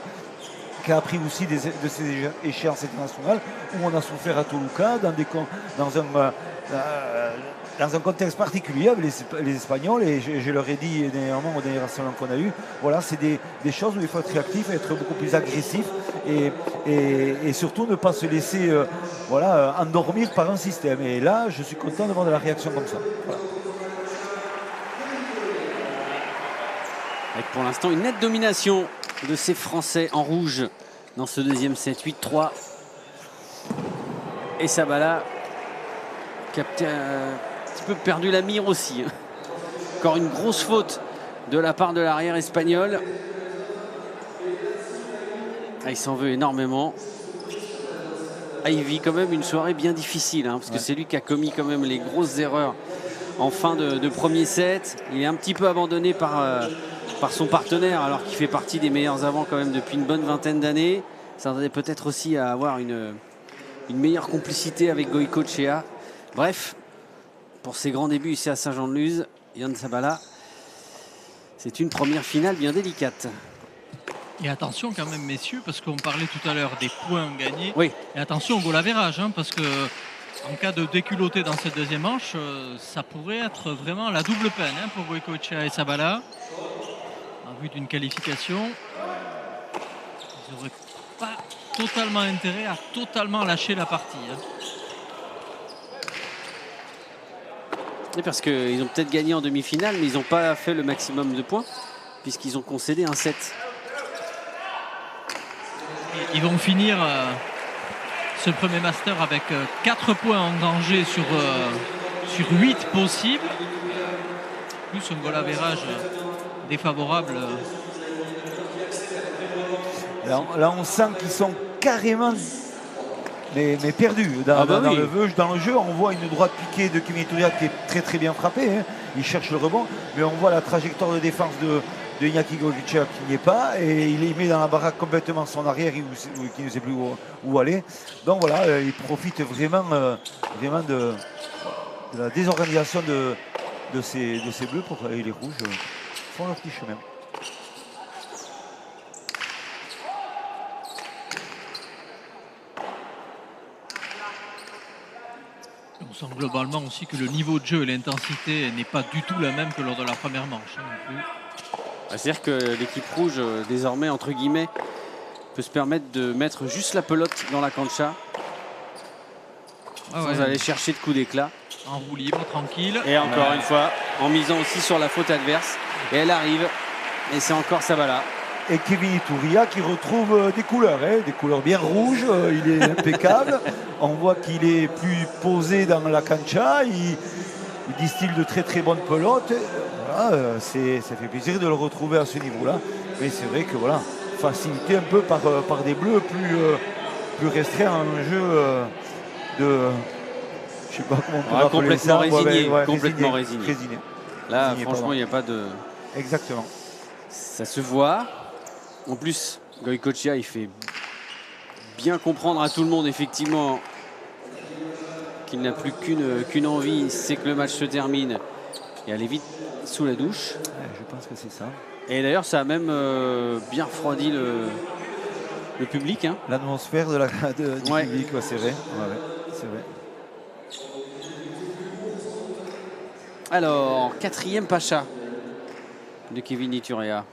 qui a appris aussi de ces échéances internationales où on a souffert à Toluca dans un contexte particulier avec les Espagnols, et je leur ai dit dernièrement au dernier rassemblement qu'on a eu, voilà, c'est des choses où il faut être réactif, être beaucoup plus agressif, et surtout ne pas se laisser endormir par un système. Et là, je suis content d'avoir de la réaction comme ça. Voilà. Avec pour l'instant une nette domination de ces Français en rouge dans ce deuxième set, 8-3. Et Sabala qui a un petit peu perdu la mire aussi. Encore une grosse faute de la part de l'arrière espagnol. Il s'en veut énormément. Il vit quand même une soirée bien difficile, parce que c'est lui qui a commis quand même les grosses erreurs en fin de premier set. Il est un petit peu abandonné par son partenaire, alors qu'il fait partie des meilleurs avants quand même depuis une bonne vingtaine d'années. Ça devrait peut-être aussi à avoir une meilleure complicité avec Goicoechea. Bref, pour ses grands débuts ici à Saint-Jean-de-Luz, Yann Sabala, c'est une première finale bien délicate. Et attention quand même, messieurs, parce qu'on parlait tout à l'heure des points gagnés. Oui. Et attention au goal average, parce que en cas de déculotté dans cette deuxième manche, ça pourrait être vraiment la double peine pour Goicoechea et Sabala. En vue d'une qualification, ils n'auraient pas totalement intérêt à totalement lâcher la partie. Et parce qu'ils ont peut-être gagné en demi-finale, mais ils n'ont pas fait le maximum de points, puisqu'ils ont concédé un set. Ils vont finir ce premier master avec 4 points engrangés sur 8 possibles, plus un goal average défavorable. Là on sent qu'ils sont carrément mais perdus dans le jeu. On voit une droite piquée de Kevin Iturria qui est très très bien frappée, il cherche le rebond, mais on voit la trajectoire de défense de Iñaki Goicoechea qui n'y est pas, et il met dans la baraque complètement son arrière qui ne sait plus où aller. Donc voilà, il profite vraiment de la désorganisation de ces bleus et les rouges font leur petit chemin. On sent globalement aussi que le niveau de jeu et l'intensité n'est pas du tout la même que lors de la première manche. Non plus. C'est-à-dire que l'équipe rouge, désormais, entre guillemets, peut se permettre de mettre juste la pelote dans la cancha sans aller chercher de coups d'éclat. En roue libre, tranquille. Et encore une fois, en misant aussi sur la faute adverse. Et elle arrive. Et c'est encore Sabala. Et Kevin Iturria qui retrouve des couleurs bien rouges. Il est impeccable. On voit qu'il est plus posé dans la cancha. Il distille de très très bonnes pelotes. Voilà, ça fait plaisir de le retrouver à ce niveau-là. Mais c'est vrai que voilà, facilité un peu par des bleus plus restreints à un jeu de... Je sais pas comment on peut complètement ça. résigné. Ouais, Complètement résigné. Là, Résigné, franchement, il n'y a pas de... Exactement. Ça se voit. En plus, Goycochea, il fait bien comprendre à tout le monde, effectivement, qu'il n'a plus qu'une envie, c'est que le match se termine et aller vite sous la douche. Ouais, je pense que c'est ça. Et d'ailleurs, ça a même bien refroidi le public. Hein. L'atmosphère du public, ouais, c'est vrai. Ouais, c'est vrai. Alors, 4e Pacha de Kevin Iturria.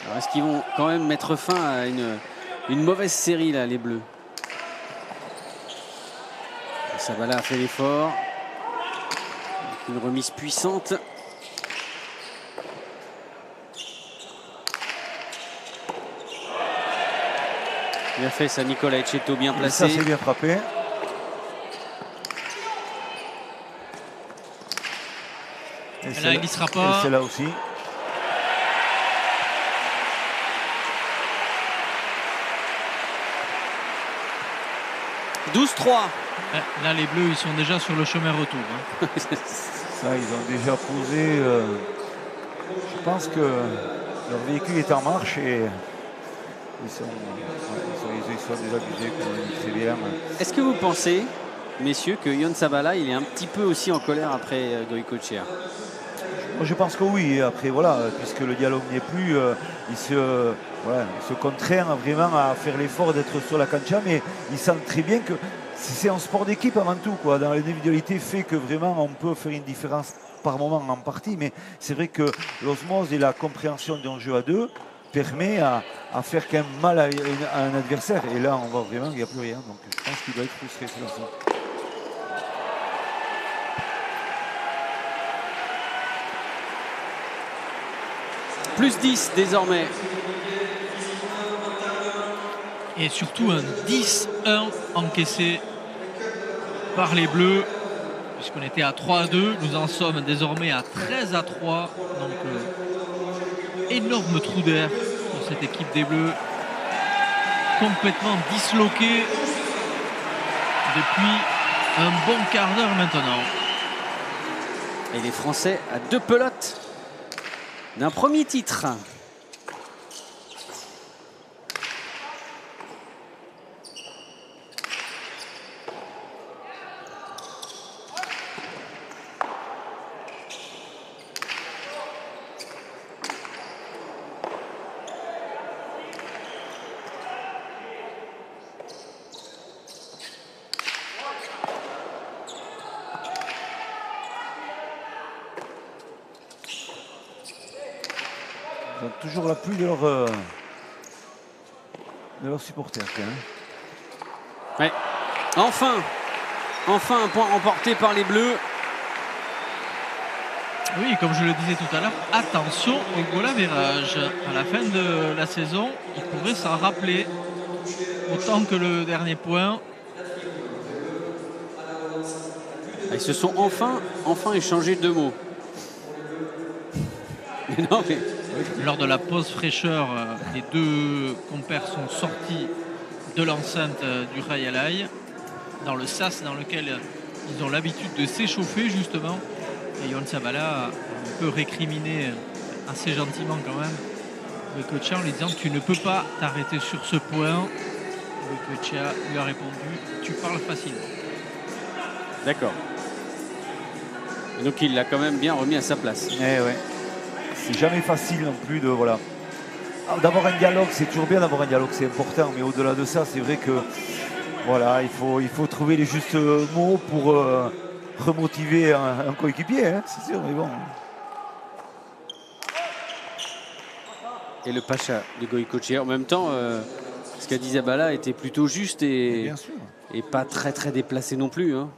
Alors, est-ce qu'ils vont quand même mettre fin à une mauvaise série, là, les Bleus? Sabala a fait l'effort. Une remise puissante. Bien fait ça, Nicolas Etcheto, bien placé. Ça, c'est bien frappé. Et là, il n'y sera pas. Et c'est là aussi. « 12-3 ». Eh, là, les Bleus, ils sont déjà sur le chemin retour. Hein. Ça, ils ont déjà posé. Je pense que leur véhicule est en marche et ils sont déjà abusés, comme on dit très bien. Est-ce que vous pensez, messieurs, que Yon Sabala, il est un petit peu aussi en colère après Goycochea? Je pense que oui. Après, voilà, puisque le dialogue n'y est plus, il se contraint vraiment à faire l'effort d'être sur la cancha, mais il sent très bien que c'est un sport d'équipe avant tout, quoi. Dans l'individualité fait que vraiment on peut faire une différence par moment en partie, mais c'est vrai que l'osmose et la compréhension d'un jeu à deux permet à faire quand même mal à un adversaire. Et là, on voit vraiment qu'il n'y a plus rien. Donc je pense qu'il doit être frustré, c'est ça. Plus 10 désormais. Et surtout un 10-1 encaissé par les Bleus. Puisqu'on était à 3-2, nous en sommes désormais à 13-3. Donc énorme trou d'air pour cette équipe des Bleus. Complètement disloquée depuis un bon quart d'heure maintenant. Et les Français à 2 pelotes d'un premier titre. Ils ont toujours la pluie de leurs supporters. Ouais. Enfin un point remporté par les Bleus. Oui, comme je le disais tout à l'heure, attention au goal average. À la fin de la saison, ils pourraient s'en rappeler autant que le dernier point. Ils se sont enfin échangés 2 mots. Mais non, mais... Lors de la pause fraîcheur, les deux compères sont sortis de l'enceinte du Rayalay, dans le sas dans lequel ils ont l'habitude de s'échauffer justement. Et Yon Sabala a un peu récriminé, assez gentiment quand même, Goicoechea en lui disant tu ne peux pas t'arrêter sur ce point. Goicoechea lui a répondu tu parles facilement. D'accord. Donc il l'a quand même bien remis à sa place. Eh ouais. C'est jamais facile non plus de voilà. D'avoir un dialogue, c'est toujours bien d'avoir un dialogue, c'est important, mais au-delà de ça, c'est vrai que voilà, il faut trouver les justes mots pour remotiver un coéquipier, hein, c'est sûr, mais bon. Et le Pacha de Goicoechea. En même temps, ce qu'a dit Zabala était plutôt juste et pas très déplacé non plus. Hein.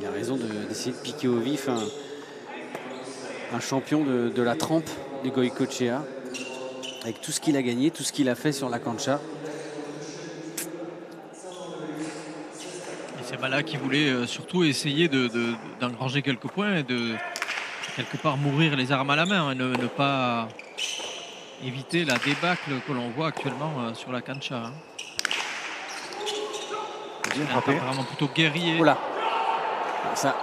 Il a raison d'essayer de piquer au vif un champion de la trempe de Goicoechea. Avec tout ce qu'il a gagné, tout ce qu'il a fait sur la cancha. C'est Bala qui voulait surtout essayer d'engranger quelques points et de quelque part mourir les armes à la main, hein, ne pas éviter la débâcle que l'on voit actuellement sur la cancha. Hein. Bien frappé. Vraiment plutôt guerrier. Voilà. Ça,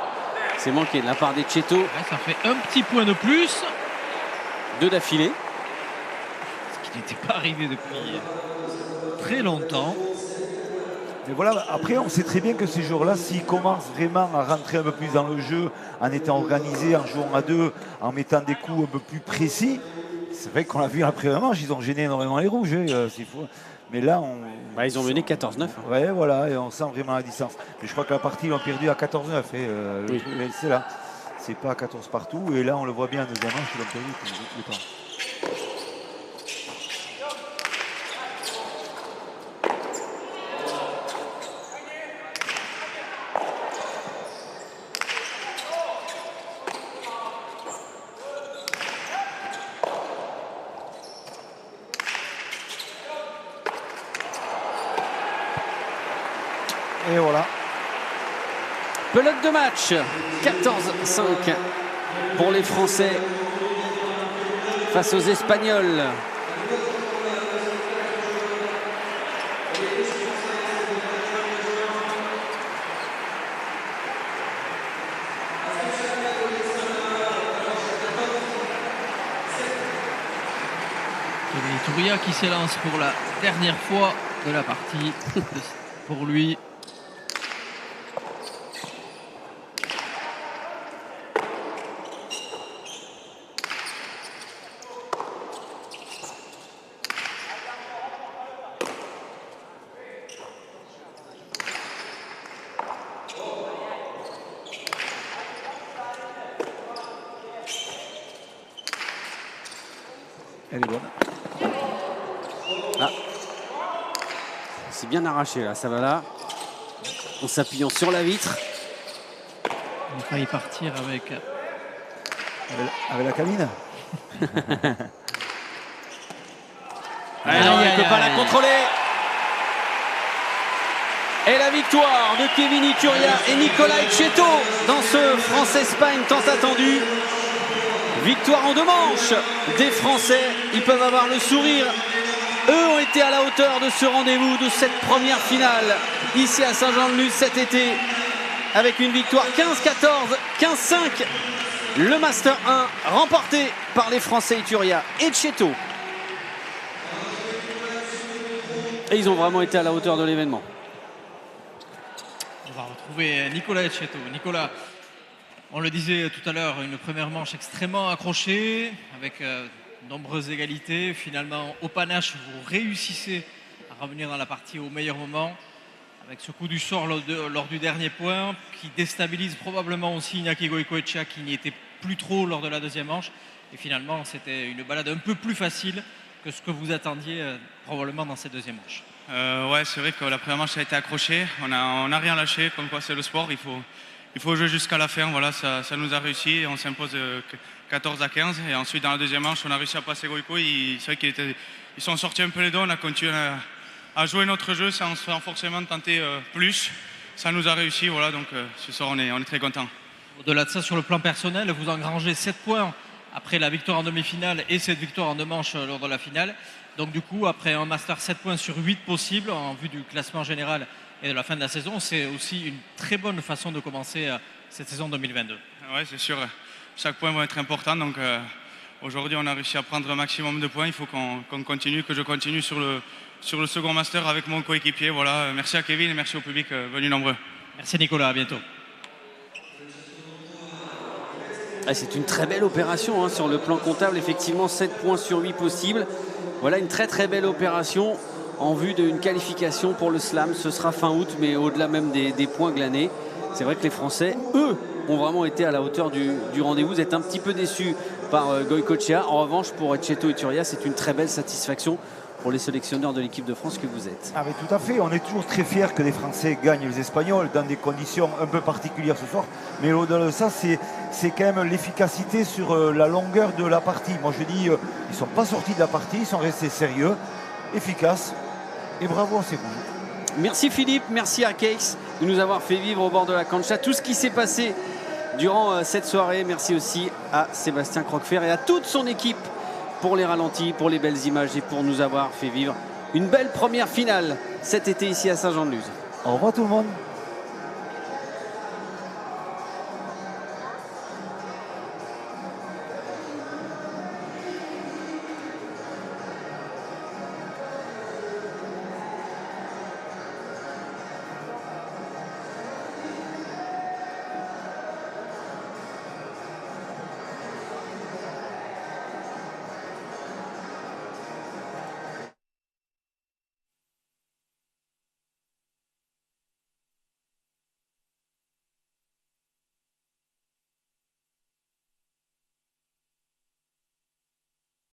c'est manqué de la part des Cheto. Ouais, ça fait un petit point de plus. 2 d'affilée. Ce qui n'était pas arrivé depuis très longtemps. Mais voilà, après on sait très bien que ces joueurs-là, s'ils commencent vraiment à rentrer un peu plus dans le jeu, en étant organisés, en jouant à deux, en mettant des coups un peu plus précis, c'est vrai qu'on l'a vu après un match, ils ont gêné énormément les rouges, hein, c'est fou. Mais là, ils ont mené 14-9. Hein. Ouais, voilà, et on sent vraiment la distance. Mais je crois que la partie, ils l'ont perdu à 14-9. Oui. C'est là. C'est pas à 14 partout. Et là, on le voit bien, deuxième match, ils l'ont perdu tout le temps. Et voilà. Pelote de match, 14-5 pour les Français face aux Espagnols. Kevin Iturria qui s'élance pour la dernière fois de la partie. Pour lui. Elle est bonne. Ah. C'est bien arraché là, ça va là. En s'appuyant sur la vitre. Il a failli partir avec la cabine. Non, il ne peut pas la contrôler. Et la victoire de Kevin Iturria et Nicolas Cheto dans ce France-Espagne tant attendu. Victoire en 2 manches des Français. Ils peuvent avoir le sourire. Eux ont été à la hauteur de ce rendez-vous, de cette première finale ici à Saint-Jean-de-Luz cet été. Avec une victoire 15-14, 15-5. Le Master 1 remporté par les Français Iturria et Cheto. Et ils ont vraiment été à la hauteur de l'événement. On va retrouver Nicolas Cheto. Nicolas, on le disait tout à l'heure, une première manche extrêmement accrochée, avec de nombreuses égalités. Finalement, au panache, vous réussissez à revenir dans la partie au meilleur moment, avec ce coup du sort lors du dernier point, qui déstabilise probablement aussi Iñaki Goicoechea, qui n'y était plus trop lors de la deuxième manche. Et finalement, c'était une balade un peu plus facile que ce que vous attendiez probablement dans cette deuxième manche. Ouais, c'est vrai que la première manche a été accrochée. On n'a rien lâché, comme quoi c'est le sport. Il faut jouer jusqu'à la fin. Voilà, ça nous a réussi. On s'impose 14-15. Et ensuite, dans la deuxième manche, on a réussi à passer Goico. C'est vrai qu'ils sont sortis un peu les dents. On a continué à jouer notre jeu sans forcément tenter plus. Ça nous a réussi. Voilà, donc ce soir, on est très contents. Au-delà de ça, sur le plan personnel, vous engrangez 7 points après la victoire en demi-finale et cette victoire en 2 manches lors de la finale. Donc du coup, après un Master 7 points sur 8 possibles en vue du classement général et de la fin de la saison, c'est aussi une très bonne façon de commencer cette saison 2022. Oui, c'est sûr. Chaque point va être important. Donc aujourd'hui, on a réussi à prendre un maximum de points. Il faut qu'on continue, que je continue sur le second master avec mon coéquipier. Voilà. Merci à Kevin et merci au public venu nombreux. Merci Nicolas, à bientôt. C'est une très belle opération hein, sur le plan comptable. Effectivement, 7 points sur 8 possibles. Voilà une très très belle opération en vue d'une qualification pour le slam. Ce sera fin août, mais au-delà même des points glanés. C'est vrai que les Français, eux, ont vraiment été à la hauteur du rendez-vous. Vous êtes un petit peu déçus par Goycochea. En revanche, pour Etcheto Ituria, c'est une très belle satisfaction pour les sélectionneurs de l'équipe de France que vous êtes. Ah mais tout à fait, on est toujours très fiers que les Français gagnent les Espagnols dans des conditions un peu particulières ce soir. Mais au-delà de ça, c'est quand même l'efficacité sur la longueur de la partie. Moi je dis, ils ne sont pas sortis de la partie, ils sont restés sérieux, efficaces. Et bravo à ces rouges. Merci Philippe, merci à Cakes de nous avoir fait vivre au bord de la cancha tout ce qui s'est passé durant cette soirée. Merci aussi à Sébastien Croquefer et à toute son équipe pour les ralentis, pour les belles images et pour nous avoir fait vivre une belle première finale cet été ici à Saint-Jean-de-Luz. Au revoir tout le monde.